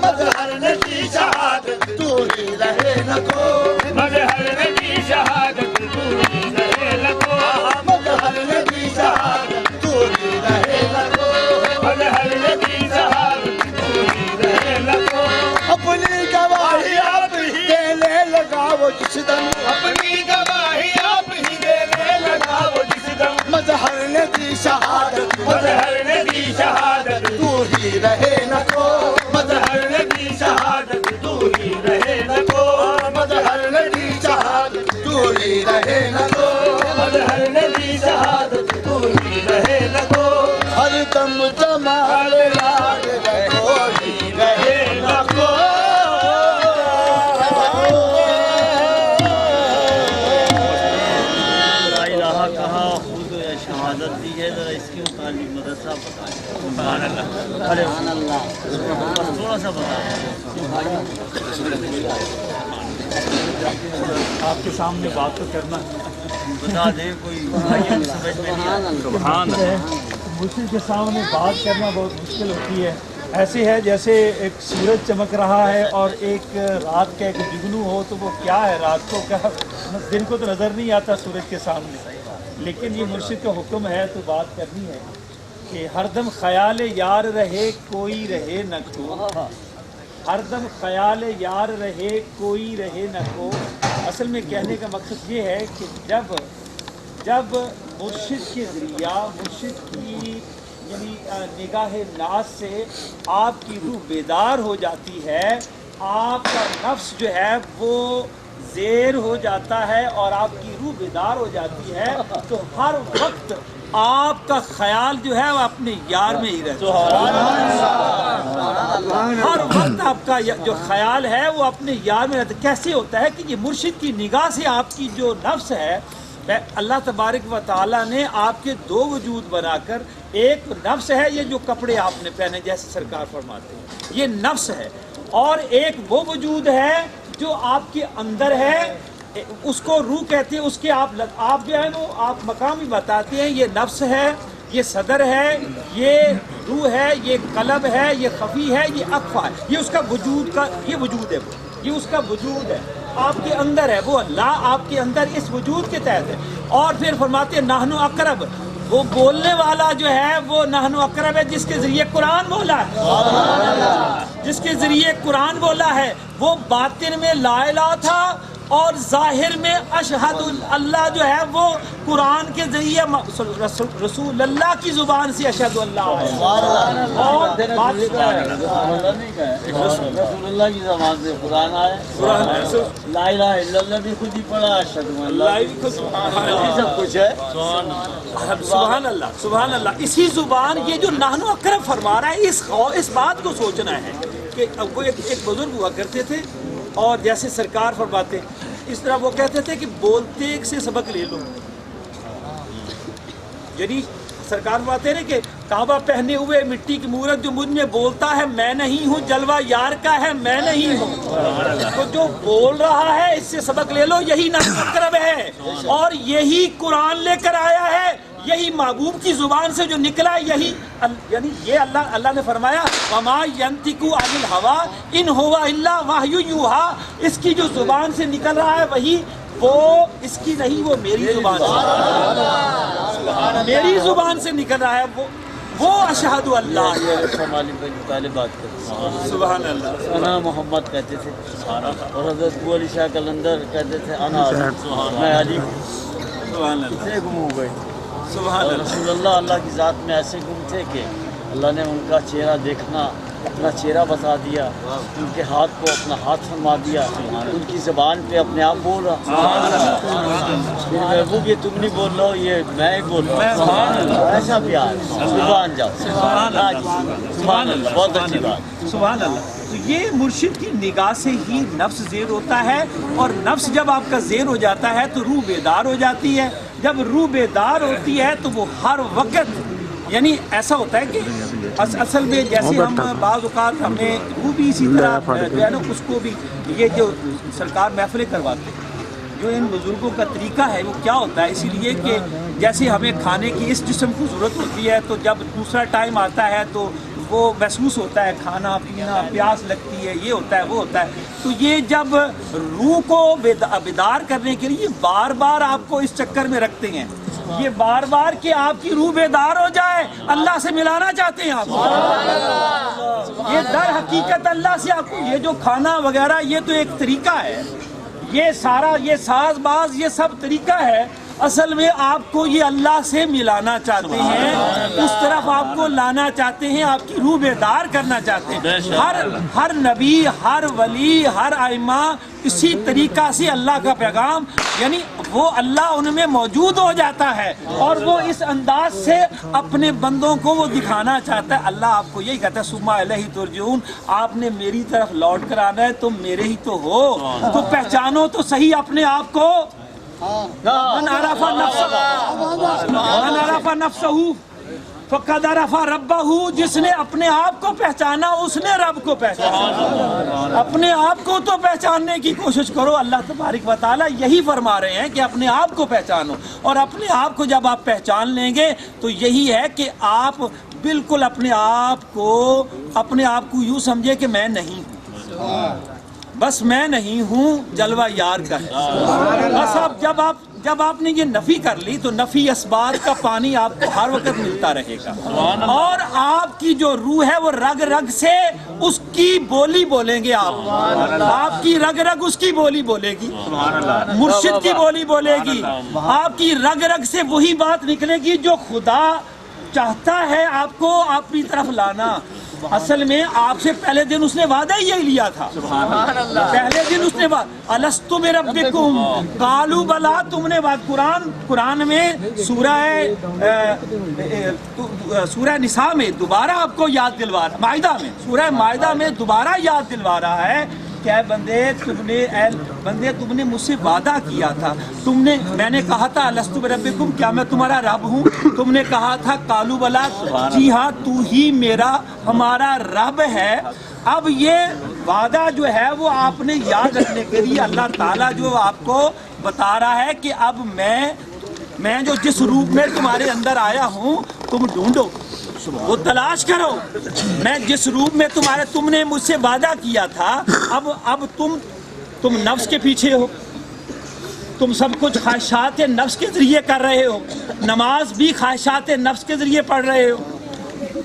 मजहर ने दी शहादत, तू ही रहे न को, मजहर ने दी शहादत, तू ही रहे लगो, मजहर ने दी शहादत, तू ही रहे न को, मजहर ने दी शहादत, तू ही रहे लगो, अपनी गवाही आप ही देने लगा वो जिस दम, अपनी गवाही आप ही देने लगा वो जिस दम, मजहर ने दी शहादत, मजहर ने दी शहादत, तू ही रहे न को, मजहर ने दी शहादत, तू ही रहे लगो, मजहर ने दी शहादत, तू ही रहे न को, मजहर ने दी शहादत, तू ही रहे लगो, हर दम जमाल लाग रखो ही रहे न को। ला इलाहा कहा, खुद शहादत दी है, जरा इसके मुताबिक मदरसा बता, अरे बस थोड़ा सा बता। आपके सामने बात तो करना बता दे कोई भाई समझ में नहीं आता। मुश्किल के सामने बात करना बहुत मुश्किल होती है। ऐसे है जैसे एक सूरज चमक रहा है और एक रात का एक जुगनू हो, तो वो क्या है, रात को क्या, दिन को तो नज़र नहीं आता सूरज के सामने, लेकिन ये मुर्शिद का हुक्म है तो बात करनी है कि हरदम ख्याल यार रहे कोई रहे न को, हरदम ख्याल यार रहे कोई रहे न को। असल में कहने का मकसद ये है कि जब मुर्शिद के ज़रिया, मुर्शिद की यानी निगाह नाज से आपकी रूह बेदार हो जाती है, आपका नफ्स जो है वो ज़ेर हो जाता है और आपकी रूह बेदार हो जाती है, तो हर वक्त आपका ख्याल जो है वो अपने यार में ही रहता है। हर वक्त आपका जो ख्याल है वो अपने यार में रहता है। कैसे होता है कि ये मुर्शिद की निगाह से आपकी जो नफ्स है, अल्लाह तबारक व तआला ने आपके दो वजूद बनाकर, एक नफ्स है ये जो कपड़े आपने पहने जैसे सरकार फरमाते हैं, ये नफ्स है, और एक वो वजूद है जो आपके अंदर है, उसको रूह कहते हैं। उसके आप जो है वो आप मकाम ही बताते हैं, ये नफ्स है, ये सदर है, ये रूह है, ये कलब है, ये खफी है, ये अख्फा है, ये उसका वजूद का ये वजूद है, वो ये उसका वजूद है, आपके अंदर है, वो अल्लाह आपके अंदर इस वजूद के तहत है। और फिर फरमाते हैं नाहनु अकरब, वो बोलने वाला जो है वो नाहनु अकरब है, जिसके जरिए कुरान बोला है, जिसके जरिए कुरान बोला है, वो बातिन में ला इलाहा था और जाहिर में अशहदु अल्लाह जो है वो कुरान के जरिए रसूल अल्लाह की जुबान से अशहदु अल्लाह है। और रसूलुल्लाह की ज़बान से कुरान आया, ला इलाहा इल्लल्लाह भी खुद ही पढ़ा, अशहदु अल्लाह भी सब कुछ है। सुभान अल्लाह, सुभान अल्लाह। इसी जुबान ये जो नाहनु अकरब फरमा रहा है, इस बात को सोचना है कि वो एक बुजुर्ग हुआ करते थे और जैसे सरकार फरमाते इस तरह वो कहते थे कि बोलते से सबक ले लो। यानी सरकार फरमाते हैं कि काबा पहने हुए मिट्टी की मूरत जो मुझ में बोलता है मैं नहीं हूँ, जलवा यार का है मैं नहीं हूँ, तो जो बोल रहा है इससे सबक ले लो, यही नाहनु अकरब है और यही कुरान लेकर आया है, यही महबूब की जुबान से जो निकला यही, यानी ये अल्लाह ने फरमाया वमा यंतिकु अनिल हवा इन हुवा इल्ला वहयु यूहा, इसकी जो जुबान से निकल रहा है वही, वो इसकी नहीं, वो मेरी जुबान से, मेरी जुबान से निकल रहा है, वो अशहदु अल्लाह बात करते सुभान अल्लाह अना मोहम्मद कहते थे और हजरत अबू अली शाह कलंदर कहते थे अना मैं अली सुभान अल्लाह से गुम हो गए। सुभान और अल्लाह रसूलुल्लाह अल्लाह की ज़ात में ऐसे गुम थे कि अल्लाह ने उनका चेहरा देखना अपना चेहरा बता दिया, उनके हाथ को अपना हाथ फरमा दिया, उनकी ज़बान पे अपने आप बोल रहा। फिर महबूब ये तुम नहीं बोल रहे हो, ये मैं ही बोल रहा हूँ। ऐसा प्यार सुभान जाओ सुभान अल्लाह, बहुत अच्छी बात। सुभान अल्लाह। तो ये मुर्शिद की निगाह से ही नफ्स ज़ेर होता है, और नफ्स जब आपका ज़ेर हो जाता है तो रूह बेदार हो जाती है। जब रूह बेदार होती है तो वो हर वक्त, यानी ऐसा होता है कि असल में जैसे हम बाज़ औक़ात हमें रूह भी इसी तरह जो है ना, उसको भी ये जो सरकार महफ़िलें करवाते हैं, जो इन बुज़ुर्गों का तरीका है वो क्या होता है, इसीलिए कि जैसे हमें खाने की इस जिस्म को ज़रूरत होती है, तो जब दूसरा टाइम आता है तो वो महसूस होता है, खाना पीना, प्यास लगती है, ये होता है वो होता है। तो ये जब रूह को बेदार करने के लिए बार बार आपको इस चक्कर में रखते हैं, ये बार बार कि आपकी रूह बेदार हो जाए, अल्लाह से मिलाना चाहते हैं आप। ये दर हकीकत अल्लाह से आपको ये जो खाना वगैरह ये तो एक तरीका है, ये सारा ये साजबाज ये सब तरीका है। असल में आपको ये अल्लाह से मिलाना चाहते हैं, उस तरफ आपको लाना चाहते हैं, आपकी रूह बेदार करना चाहते हैं। हर नबी, हर वली, हर आइमा इसी तरीका से अल्लाह का पैगाम, यानी वो अल्लाह उनमें मौजूद हो जाता है और वो इस अंदाज से अपने बंदों को वो दिखाना चाहता है। अल्लाह आपको यही कहता है सुम्मा इलैहि तुरजऊन, आपने मेरी तरफ लौट कर आना है, तुम मेरे ही तो हो, तो पहचानो तो सही अपने आप को। मन अरफा नफ्सहू फ़क़द अरफा रब्बहू, जिसने अपने आप को पहचाना उसने रब को पहचाना। अपने आप को तो पहचानने की कोशिश करो। अल्लाह तबारक व तआला यही फरमा रहे हैं कि अपने आप को पहचानो, और अपने आप को जब आप पहचान लेंगे तो यही है कि आप बिल्कुल अपने आप को यूँ समझे कि मैं नहीं हूँ, बस मैं नहीं हूँ, जलवा यार का है। बस अब जब आपने ये नफ़ी कर ली तो नफ़ी असबार का पानी आपको हर वक्त मिलता रहेगा, और आपकी जो रूह है वो रग रग से उसकी बोली बोलेंगे आप। आपकी रग रग उसकी बोली बोलेगी, मुर्शिद की बोली बोलेगी। आपकी रग रग से वही बात निकलेगी जो खुदा चाहता है आपको अपनी तरफ लाना। असल में आपसे पहले दिन उसने वादा ही यही लिया था। पहले दिन उसने अलस्तु बिरब्बिकुम कालू बला, तुमने कुरान में सूरह निसा में दोबारा आपको याद दिलवा रहा, मायदा में सूरह मायदा में दोबारा याद दिलवा रहा है क्या बंदे तुमने मुझसे वादा किया था, मैंने कहा था अलस्तु बिरब्बिकुम, क्या मैं तुम्हारा रब हूँ? तुमने कहा था कालू बला, जी हाँ तू ही हमारा रब है। अब ये वादा जो है वो आपने याद रखने के लिए अल्लाह ताला जो आपको बता रहा है कि अब मैं जो जिस रूप में तुम्हारे अंदर आया हूँ तुम ढूंढो, वो तलाश करो। मैं जिस रूप में तुमने मुझसे वादा किया था, अब तुम नफ्स के पीछे हो, तुम सब कुछ ख्वाहिशात नफ्स के जरिए कर रहे हो, नमाज भी ख्वाहिशात नफ्स के जरिए पढ़ रहे हो,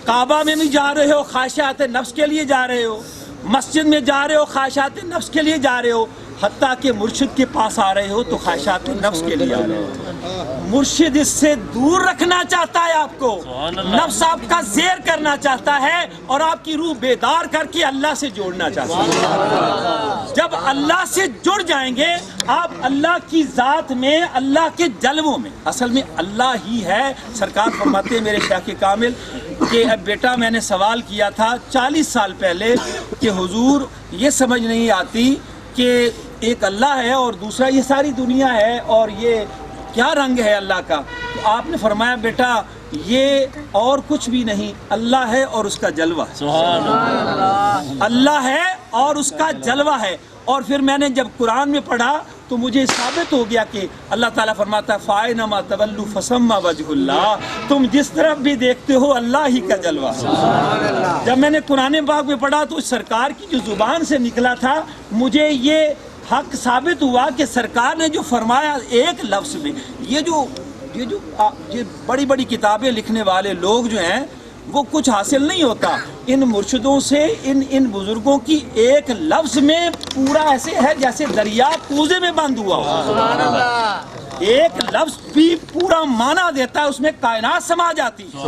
काबा में भी जा रहे हो ख्वाहिशात नफ्स के लिए जा रहे हो, मस्जिद में जा रहे हो ख्वाहिशात नफ्स के लिए जा रहे हो, हत्ता के मुर्शिद के पास आ रहे हो तो ख्वाहिशात नफ्स के लिए आ रहे हो। मुर्शिद इससे दूर रखना चाहता है आपको, नफ्स आपका ज़ेर करना चाहता है और आपकी रूह बेदार करके अल्लाह से जोड़ना चाहता है। जब अल्लाह से जुड़ जाएंगे आप अल्लाह की ज़ात में, अल्लाह के जलवों में, असल में अल्लाह ही है। सरकार फरमाते हैं मेरे शाह के कामिल कि अब बेटा मैंने सवाल किया था 40 साल पहले कि हुजूर ये समझ नहीं आती कि एक अल्लाह है और दूसरा ये सारी दुनिया है और ये क्या रंग है अल्लाह का? तो आपने फरमाया बेटा ये और कुछ भी नहीं, अल्लाह है और उसका जलवा है। सुभान अल्लाह। अल्लाह है और उसका जलवा है। और फिर मैंने जब कुरान में पढ़ा तो मुझे साबित हो गया कि अल्लाह ताला फरमाता है फ़ाइनमा तवल्लु फसम्मा वजहुल्लाह, तुम जिस तरफ भी देखते हो अल्लाह ही का जलवा। जब मैंने कुरान पाक में पढ़ा तो सरकार की जो जुबान से निकला था मुझे ये हक साबित हुआ कि सरकार ने जो फरमाया एक लफ्ज़ में, ये बड़ी बड़ी किताबें लिखने वाले लोग जो हैं वो कुछ हासिल नहीं होता। इन मुर्शिदों से, इन बुजुर्गों की एक लफ्ज में पूरा ऐसे है जैसे दरिया पूजे में बंद हुआ हो। एक लफ्ज भी पूरा माना देता है, उसमें कायनात समा जाती है।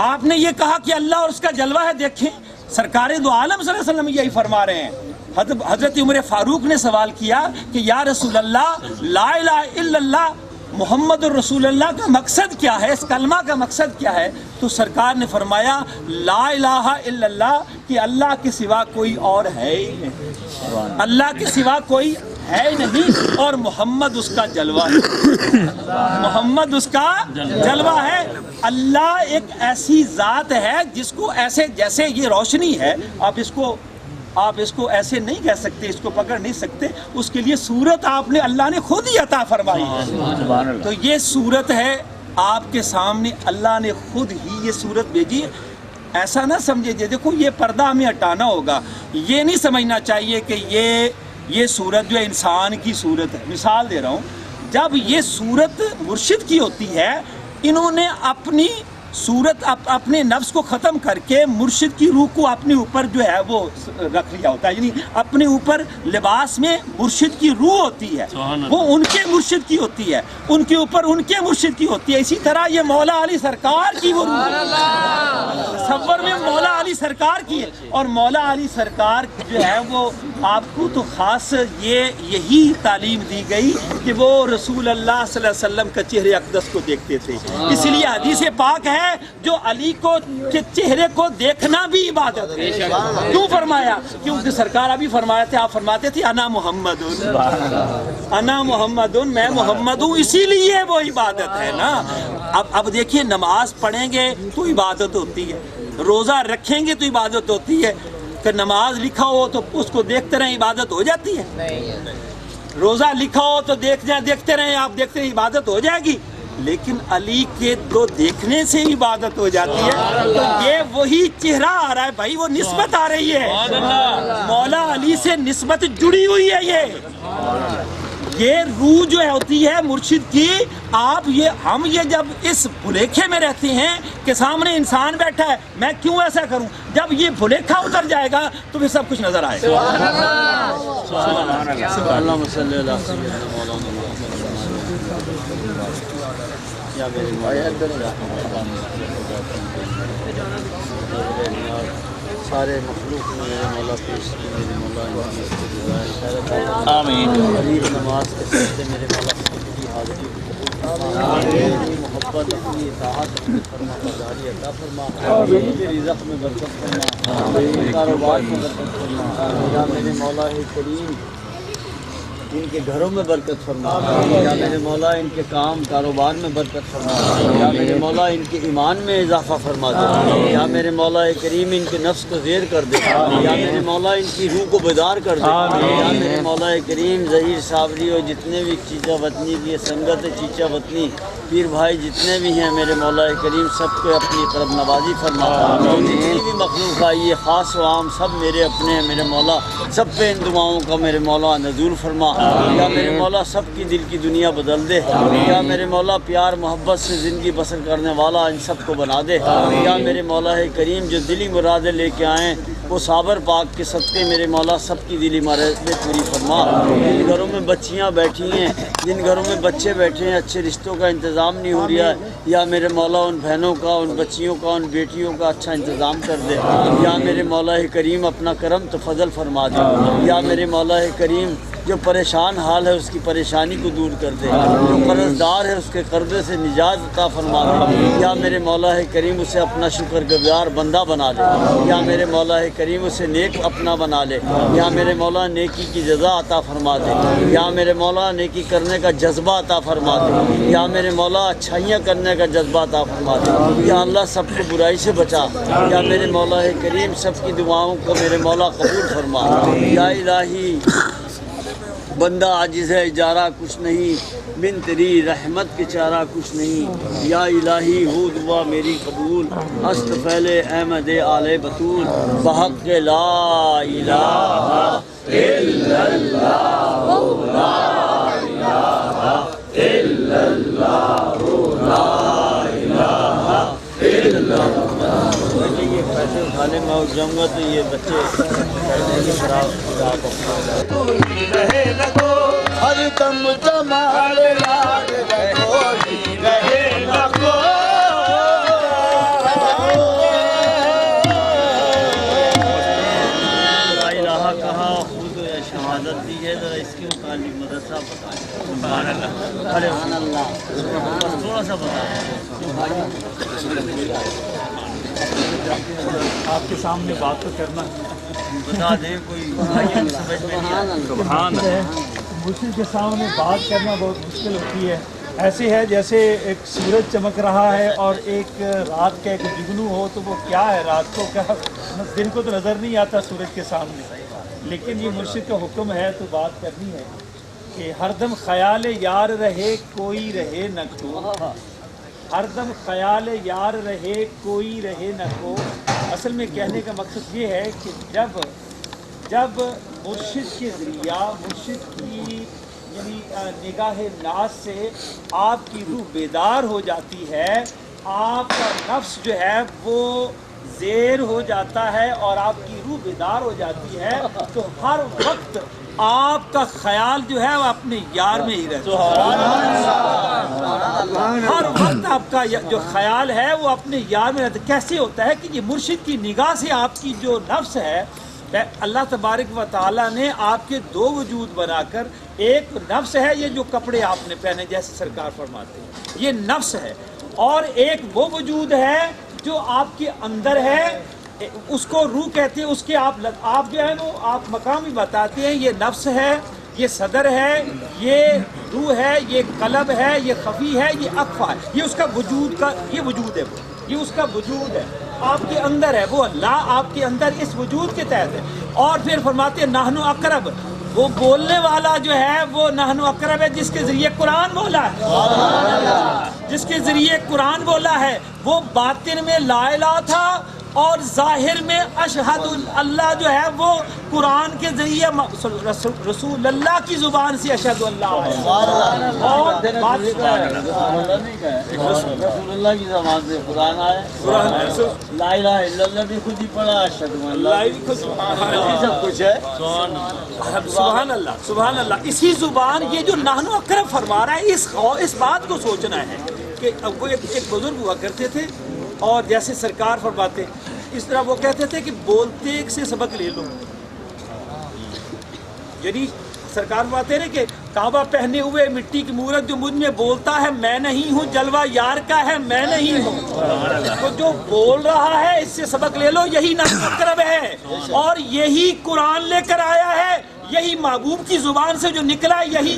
आपने ये कहा कि अल्लाह और उसका जलवा है, देखें सरकार दो आलम सल्लल्लाहु अलैहि वसल्लम यही फरमा रहे हैं। हजरत उमर फारूक ने सवाल किया कि या रसूल अल्लाह, ला इलाहा इल्लल्लाह मोहम्मद रसूलुल्लाह का मकसद क्या है, इस कलमा का मकसद क्या है? तो सरकार ने फरमाया ला इलाहा इल्लल्लाह कि अल्लाह के सिवा कोई और है ही नहीं, अल्लाह के सिवा कोई है नहीं, और मोहम्मद उसका जलवा है। मोहम्मद उसका जलवा है। अल्लाह एक ऐसी ज़ात है जिसको ऐसे, जैसे ये रोशनी है, आप इसको ऐसे नहीं कह सकते, इसको पकड़ नहीं सकते, उसके लिए सूरत आपने, अल्लाह ने खुद ही अता फरमाई है। तो ये सूरत है आपके सामने, अल्लाह ने खुद ही ये सूरत भेजी। ऐसा ना समझे, देखो ये पर्दा हमें हटाना होगा, ये नहीं समझना चाहिए कि ये सूरत जो है इंसान की सूरत है। मिसाल दे रहा हूँ, जब ये सूरत मुर्शिद की होती है, इन्होंने अपनी सूरत अपने नफ्स को ख़त्म करके मुर्शिद की रूह को अपने ऊपर जो है वो रख लिया होता है, यानी अपने ऊपर लिबास में मुर्शिद की रूह होती है, वो उनके मुर्शिद की होती है, उनके ऊपर उनके मुर्शिद की होती है। इसी तरह ये मौला अली सरकार की वो रूह सफर में मौला अली सरकार की है। और मौला अली सरकार जो है वो आपको तो ख़ास यही तालीम दी गई कि वो रसूल अल्लाह सल्लल्लाहु अलैहि वसल्लम का चेहरे अक़दस को देखते थे। इसलिए हदीस पाक है जो अली को के चेहरे को देखना भी इबादत है। क्यों फरमाया? क्योंकि सरकार अभी फरमाया थे, आप फरमाते थे अना मोहम्मदुन, अना मोहम्मदुन, मैं मोहम्मद हूँ, इसीलिए वो इबादत है ना। अब देखिए, नमाज पढ़ेंगे तो इबादत होती है, रोज़ा रखेंगे तो इबादत होती है, कि नमाज लिखा हो तो उसको देखते रहें, इबादत हो जाती है। रोज़ा लिखा हो तो देखते रहें, आप देखते रहें, इबादत हो जाएगी। लेकिन अली के तो देखने से इबादत हो जाती है। तो ये वही चेहरा आ रहा है भाई, वो निस्बत आ रही है, मौला अली से निस्बत जुड़ी हुई है। ये रूह जो है होती है मुर्शिद की। हम ये जब इस भुलेखे में रहते हैं कि सामने इंसान बैठा है, मैं क्यों ऐसा करूं, जब ये भुलेखा उतर जाएगा तो फिर सब कुछ नजर आएगा। सारे मखलूक में मेरे मौला पेश की, मेरे मौला आमीन। गरीब नमाज के सस्ते मेरे मौला की हाज़िरी मेरी मोहब्बत, अपनी इताअत, अपनी फरमाबरदारी अता फरमा, मेरे रिज़्क़ में बरकत फरमा, मेरे कारोबार में बरकत फरमा, या मेरे मौला है करीम इनके घरों में बरकत फरमा, या मेरे मौला इनके काम कारोबार में बरकत फरमा, या मेरे मौला इनके ईमान में इजाफा फरमा दे, या मेरे मौला करीम इनके नफ्स को ज़ेर कर दे, या मेरे मौला इनकी रूह को बेदार कर दे, या मेरे मौला करीम ज़हीर साबरी और जितने भी चीचा वतनी की संगत चीचा वतनी पीर भाई जितने भी हैं, मेरे मौला करीम सबको अपनी तरफ नवाजी फरमा। जितनी भी मखलूक आई है, ख़ास व आम, सब मेरे अपने हैं, मेरे मौला सब पे इन दुआओं का मेरे मौला नज़ूल फरमा। या मेरे मौला सबकी दिल की दुनिया बदल दे, या मेरे मौला प्यार मोहब्बत से ज़िंदगी बसर करने वाला इन सबको बना दे। या मेरे मौला करीम जो दिली मुरादें लेके आएँ वो साबर पाक के सदक़े मेरे मौला सबकी दिली मुरादें पूरी फरमा। जिन घरों में बच्चियाँ बैठी हैं, जिन घरों में बच्चे बैठे हैं, अच्छे रिश्तों का इंतज़ाम नहीं हो रहा है, या मेरे मौला उन बहनों का, उन बच्चियों का, उन बेटियों का अच्छा इंतज़ाम कर दे। या मेरे मौला करीम अपना करम तो फजल फरमा दे। या मेरे मौला करीम जो परेशान हाल है उसकी परेशानी को दूर कर दे, जो कर्जदार है उसके कर्जे से निजात अता फरमा दे। या मेरे मौला करीम उसे अपना शुक्रगुज़ार बंदा बना ले। या मेरे मौला करीम उसे नेक अपना बना ले। या मेरे मौला नेकी की जज़ा अता फरमा दे। या मेरे मौला नेकी करने का जज्बा अता फरमा दे। या मेरे मौला अच्छाइयाँ करने का जज्बा अता फरमा दे। या अल्लाह सबको बुराई से बचा। या मेरे मौला करीम सबकी दुआओं को मेरे मौला कबूल फरमा। या इलाही बंदा आजिज़ है, इजारा कुछ नहीं, बिन तेरी रहमत के चारा कुछ नहीं। या इलाही हो दुआ मेरी कबूल, हस्त फैले अहमद आले बतूल, बहक़ के ला इलाहा इल्लल्लाह, ला इलाहा इल्लल्लाह, ला इलाहा इल्लल्लाह। जाऊंगा तो ये बच्चे शराब रहे लगो हर दम जमाल याद रखो रहे लगो कहा खुद शहादत दी है, जरा इसके मुताबिक मदरसा बताएं। अरे बस थोड़ा सा बताएं। आपके सामने बात तो करना बता दे कोई समझ में नहीं आया। मुश्किल के सामने बात करना बहुत मुश्किल होती है। ऐसे है जैसे एक सूरज चमक रहा है और एक रात का एक जुगनू हो, तो वो क्या है, रात को क्या, दिन को तो नज़र नहीं आता सूरज के सामने। लेकिन ये मुर्शिद का हुक्म है तो बात करनी है कि हरदम ख्याल यार रहे कोई रहे न को, हरदम ख्याल यार रहे कोई रहे न को। असल में कहने का मकसद ये है कि जब मुर्शिद के ज़रिया, मुर्शिद की यानी निगाह नाज से आपकी रूह बेदार हो जाती है, आपका नफ्स जो है वो ज़ेर हो जाता है और आपकी रूह बेदार हो जाती है, तो हर वक्त आपका ख्याल जो है वो अपने यार में ही रहता है। हर वक्त आपका जो ख्याल है वो अपने यार में रहता है। कैसे होता है कि ये मुर्शिद की निगाह से आपकी जो नफ्स है, अल्लाह तबारक व तआला ने आपके दो वजूद बनाकर, एक नफ्स है ये जो कपड़े आपने पहने जैसे सरकार फरमाते हैं, ये नफ्स है, और एक वो वजूद है जो आपके अंदर है, उसको रूह कहते हैं। उसके आप जो है वो आप मकाम भी बताते हैं, ये नफ्स है, ये सदर है, ये रूह है, ये कलब है, ये खफी है, ये अक्फा है, ये उसका वजूद का ये वजूद है, ये उसका वजूद है, आपके अंदर है। वो अल्लाह आपके अंदर इस वजूद के तहत है। और फिर फरमाते हैं नाहनु अकरब, वो बोलने वाला जो है वो नाहनु अकरब है, जिसके जरिए कुरान बोला है, जिसके जरिए कुरान बोला है। वो बातिन में ला इलाहा था और जाहिर में अशहदु अल्लाह जो है वो कुरान के जरिए रसूल अल्लाह की जुबान से अशहदु अल्लाह है। और रसूलुल्लाह की ज़बान से कुरान आया, ला इलाहा इल्लल्लाह भी खुद ही पढ़ा, अशहदु अल्लाह सब कुछ है। सुभान अल्लाह, सुभान अल्लाह। इसी जुबान ये जो नाहनु अकरब फरमा रहा है, इस बात को सोचना है कि वो एक बुजुर्ग हुआ करते थे और जैसे सरकार फरमाते इस तरह वो कहते थे कि बोलते से सबक ले लो। यानी सरकार फरमाते हैं कि काबा पहने हुए मिट्टी की मूरत जो मुझ में बोलता है मैं नहीं हूँ, जलवा यार का है मैं नहीं हूँ। तो जो बोल रहा है इससे सबक ले लो, यही नाहनु अकरब है और यही कुरान लेकर आया है, यही महबूब की जुबान से जो निकला, यही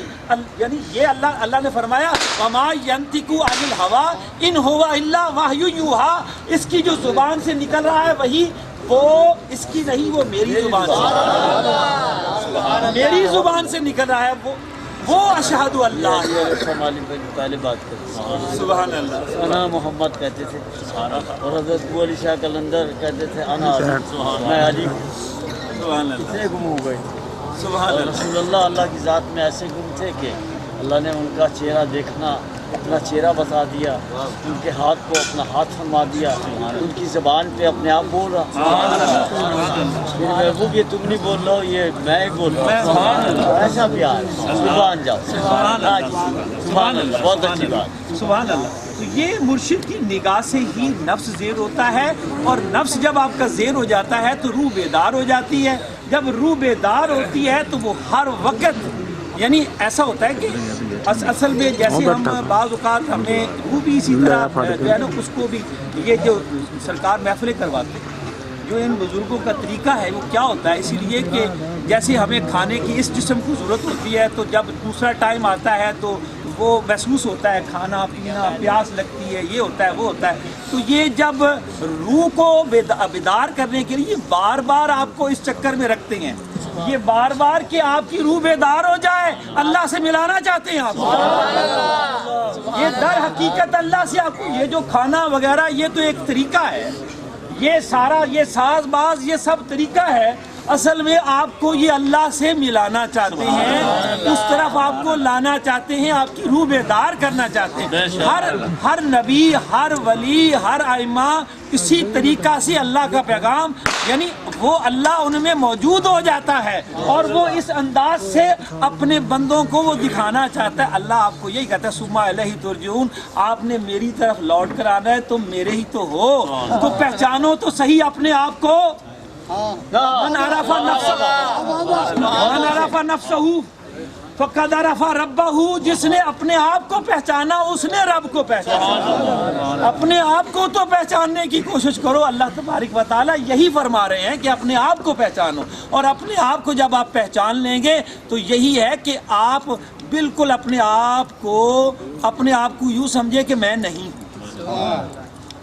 यानी ये अल्लाह ने फरमाया वमा यंतिकु अनिल हवा इन हुवा इल्ला वहयु यूहा। इसकी जो जुबान से निकल रहा है वही, वो इसकी नहीं, वो मेरी जुबान से, मेरी जुबान से निकल रहा है वो अशहदु अल्लाह। पहले बात करते सुभान अल्लाह। अना मोहम्मद कहते थे और हज़रत अबू अली शाह कलंदर कहते थे अना मैं अली। कितने गुम हो गए। रसूलुल्लाह अल्लाह की ज़ात में ऐसे गुम थे कि अल्लाह ने उनका चेहरा देखना, अपना चेहरा बता दिया, उनके हाथ को अपना हाथ फरमा दिया, उनकी ज़बान पे अपने आप बोल रहा। महबूब ये तुम नहीं बोल रहे हो, ये मैं ही बोल रहा हूँ। ऐसा प्यार, सुभान जाओ, सुभान अल्लाह, बहुत अच्छी बात, सुभान अल्लाह। तो ये मुर्शिद की निगाह से ही नफ्स ज़ेर होता है, और नफ्स जब आपका ज़ेर हो जाता है तो रूह बेदार हो जाती है। जब रूह बेदार होती है तो वो हर वक्त, यानी ऐसा होता है कि असल में जैसे हम बाज़ औक़ात हमें वो भी इसी तरह जो है ना, उसको भी ये जो सरकार महफिलें करवाते हैं, जो इन बुज़ुर्गों का तरीका है वो क्या होता है, इसीलिए कि जैसे हमें खाने की इस जिस्म को ज़रूरत होती है, तो जब दूसरा टाइम आता है तो वो महसूस होता है, खाना पीना, प्यास लगती है, ये होता है वो होता है। तो ये जब रूह को बेदार करने के लिए बार बार आपको इस चक्कर में रखते हैं, ये बार बार कि आपकी रूह बेदार हो जाए, अल्लाह से मिलाना चाहते हैं आप। ये दर हकीकत अल्लाह से आपको ये जो खाना वगैरह ये तो एक तरीका है, ये सारा ये साज बाज ये सब तरीका है असल में आपको ये अल्लाह से मिलाना चाहते हैं, उस तरफ आपको लाना चाहते हैं, आपकी रूह बेदार करना चाहते हैं। हर नबी, हर वली, हर आइमा इसी तरीका से अल्लाह का पैगाम, यानी वो अल्लाह उनमें मौजूद हो जाता है और वो इस अंदाज से अपने बंदों को वो दिखाना चाहता है। अल्लाह आपको यही कहता है सुम्मा इलैहि तुरजऊन, आपने मेरी तरफ लौट कर आना है, तुम मेरे ही तो हो, तो पहचानो तो सही अपने आप को। मन अरफा नफ्सहू फ़क़द अरफा रब्बहू, जिसने अपने आप को पहचाना उसने रब को पहचाना। अपने आप को तो पहचानने की कोशिश करो। अल्लाह तबारक व तआला यही फरमा रहे हैं कि अपने आप को पहचानो, और अपने आप को जब आप पहचान लेंगे तो यही है कि आप बिल्कुल अपने आप को यूँ समझे कि मैं नहीं हूँ,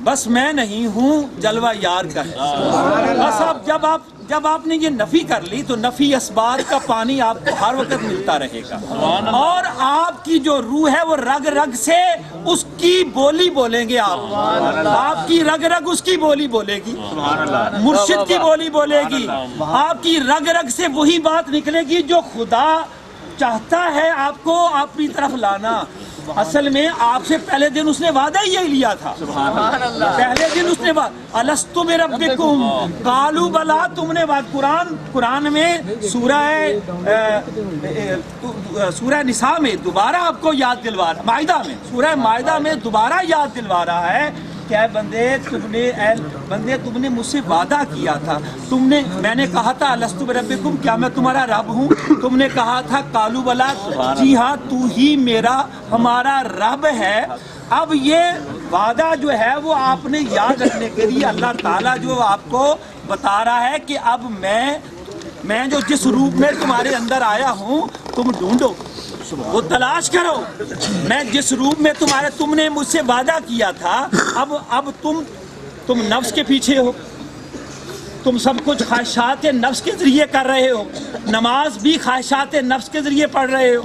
बस मैं नहीं हूँ, जलवा यार का है। बस अब जब आपने ये नफी कर ली तो नफी असबात का पानी आपको हर वक्त मिलता रहेगा, और आपकी जो रूह है वो रग रग से उसकी बोली बोलेंगे आप। आपकी रग रग उसकी बोली बोलेगी, मुर्शिद की बोली बोलेगी, आपकी रग रग से वही बात निकलेगी जो खुदा चाहता है आपको अपनी तरफ लाना। असल में आपसे पहले दिन उसने वादा ही यही लिया था। पहले दिन उसने अलस्तु बिरब्बिकुम कालू बला, तुमने कुरान में सूरह निसा में दोबारा आपको याद दिलवा रहा, मायदा में सूरह मायदा में दोबारा याद दिलवा रहा है क्या बंदे तुमने मुझसे वादा किया था, मैंने कहा था अलस्तु बिरब्बिकुम, क्या मैं तुम्हारा रब हूँ? तुमने कहा था कालू बला, जी हाँ तू ही हमारा रब है। अब ये वादा जो है वो आपने याद रखने के लिए अल्लाह ताला जो आपको बता रहा है कि अब मैं जो जिस रूप में तुम्हारे अंदर आया हूँ तुम ढूंढो, वो तलाश करो। मैं जिस रूप में तुमने मुझसे वादा किया था, अब तुम नफ्स के पीछे हो, तुम सब कुछ ख्वाहिशात नफ्स के जरिए कर रहे हो, नमाज भी ख्वाहिशात नफ्स के जरिए पढ़ रहे हो,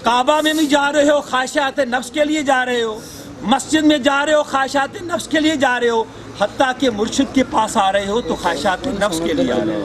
काबा में भी जा रहे हो ख्वाहिशात नफ्स के लिए जा रहे हो, मस्जिद में जा रहे हो ख्वाहिशात नफ्स के लिए जा रहे हो, हत्ता के मुर्शिद के पास आ रहे हो तो ख्वाहिशात नफ्स के लिए आ रहे हो।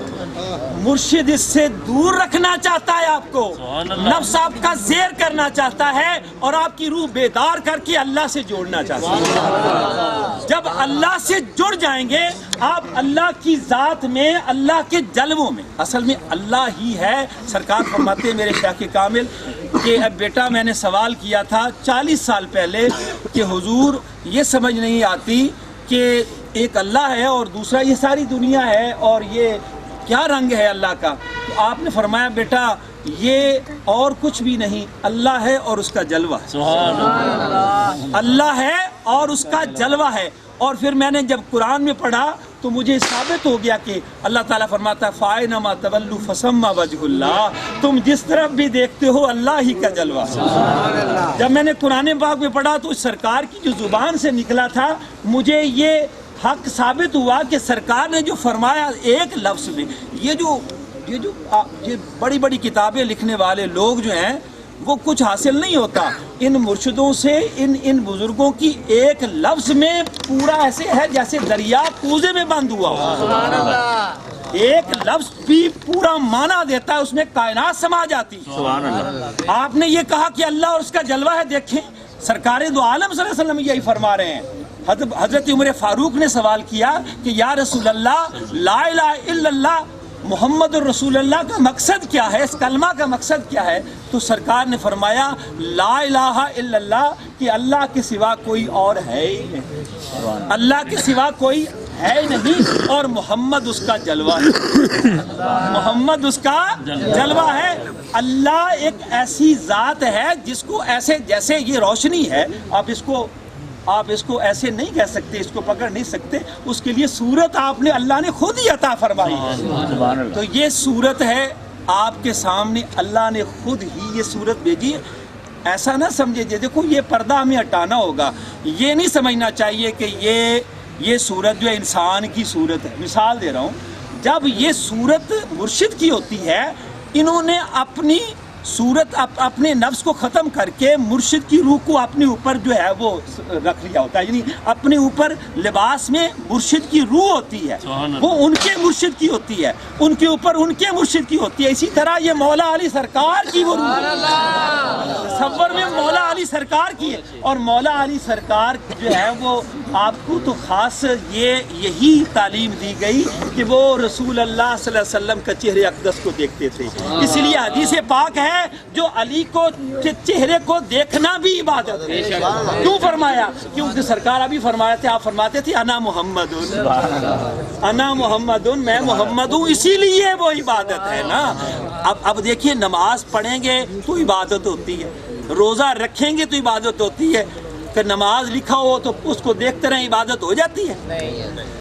मुर्शिद इससे दूर रखना चाहता है आपको, नफ्स आपका ज़ेर करना चाहता है और आपकी रूह बेदार करके अल्लाह से जोड़ना चाहता है। जब अल्लाह से जुड़ जाएंगे आप अल्लाह की ज़ात में, अल्लाह के जलवों में, असल में अल्लाह ही है। सरकार फरमाते हैं मेरे शाह कामिल कि अब बेटा मैंने सवाल किया था 40 साल पहले कि हुजूर ये समझ नहीं आती कि एक अल्लाह है और दूसरा ये सारी दुनिया है और ये क्या रंग है अल्लाह का? तो आपने फरमाया बेटा ये और कुछ भी नहीं, अल्लाह है और उसका जलवा है। अल्लाह है और उसका जलवा है। और फिर मैंने जब कुरान में पढ़ा तो मुझे साबित हो गया कि अल्लाह ताला फरमाता है फ़ाइनमा तवल्लु फसम्मा वजहुल्लाह, तुम जिस तरफ भी देखते हो अल्लाह ही का जलवा। जब मैंने कुरान पाक में पढ़ा तो सरकार की जो जुबान से निकला था मुझे ये हक साबित हुआ कि सरकार ने जो फरमाया एक लफ्ज़ में, ये बड़ी बड़ी किताबें लिखने वाले लोग जो हैं वो कुछ हासिल नहीं होता। इन मुर्शिदों से, इन बुजुर्गों की एक लफ्ज़ में पूरा ऐसे है जैसे दरिया कूजे में बंद हुआ हो। एक लफ्ज़ भी पूरा माना देता है, उसमें कायनात समा जाती है। आपने ये कहा कि अल्लाह और उसका जलवा है, देखें सरकार दो आलम सल्लल्लाहु अलैहि वसल्लम यही फरमा रहे हैं। हज़रत उमर फारूक ने सवाल किया कि या रसूल अल्लाह, ला इलाहा इल्लल्लाह मोहम्मद रसूलुल्लाह का मकसद क्या है, इस कलमा का मकसद क्या है? तो सरकार ने फरमाया ला इलाहा इल्लल्लाह कि अल्लाह के सिवा कोई और है ही नहीं, अल्लाह के सिवा कोई है ही नहीं, और मोहम्मद उसका जलवा है। मोहम्मद उसका जलवा है। अल्लाह एक ऐसी ज़ात है जिसको ऐसे जैसे ये रोशनी है, आप इसको ऐसे नहीं कह सकते, इसको पकड़ नहीं सकते, उसके लिए सूरत आपने अल्लाह ने खुद ही अता फरमाई है। तो ये सूरत है आपके सामने, अल्लाह ने खुद ही ये सूरत भेजी। ऐसा ना समझे देखो ये पर्दा हमें हटाना होगा, ये नहीं समझना चाहिए कि ये सूरत जो है इंसान की सूरत है। मिसाल दे रहा हूँ, जब ये सूरत मुर्शिद की होती है, इन्होंने अपनी सूरत अपने नफ्स को ख़त्म करके मुर्शिद की रूह को अपने ऊपर जो है वो रख लिया होता है, यानी अपने ऊपर लिबास में मुर्शिद की रूह होती है, वो उनके मुर्शिद की होती है, उनके ऊपर उनके मुर्शिद की होती है। इसी तरह ये मौला अली सरकार की वो रूह सफर में मौला अली सरकार की है। और मौला अली सरकार जो है वो आपको तो ख़ास यही तालीम दी गई कि वो रसूल अल्लाह सल्लल्लाहु अलैहि वसल्लम का चेहरे अक़दस को देखते थे। इसलिए हदीस पाक है जो अली को चेहरे को देखना भी इबादत है। क्यों फरमाया? क्योंकि सरकार अभी फरमाया थे, आप फरमाते थे अना मुहम्मदुन, अना मुहम्मदुन, मैं मोहम्मद हूँ, इसीलिए वो इबादत है ना। अब देखिए, नमाज पढ़ेंगे तो इबादत होती है, रोज़ा रखेंगे तो इबादत होती है, फिर नमाज लिखा हो तो उसको देखते रहें इबादत हो जाती है।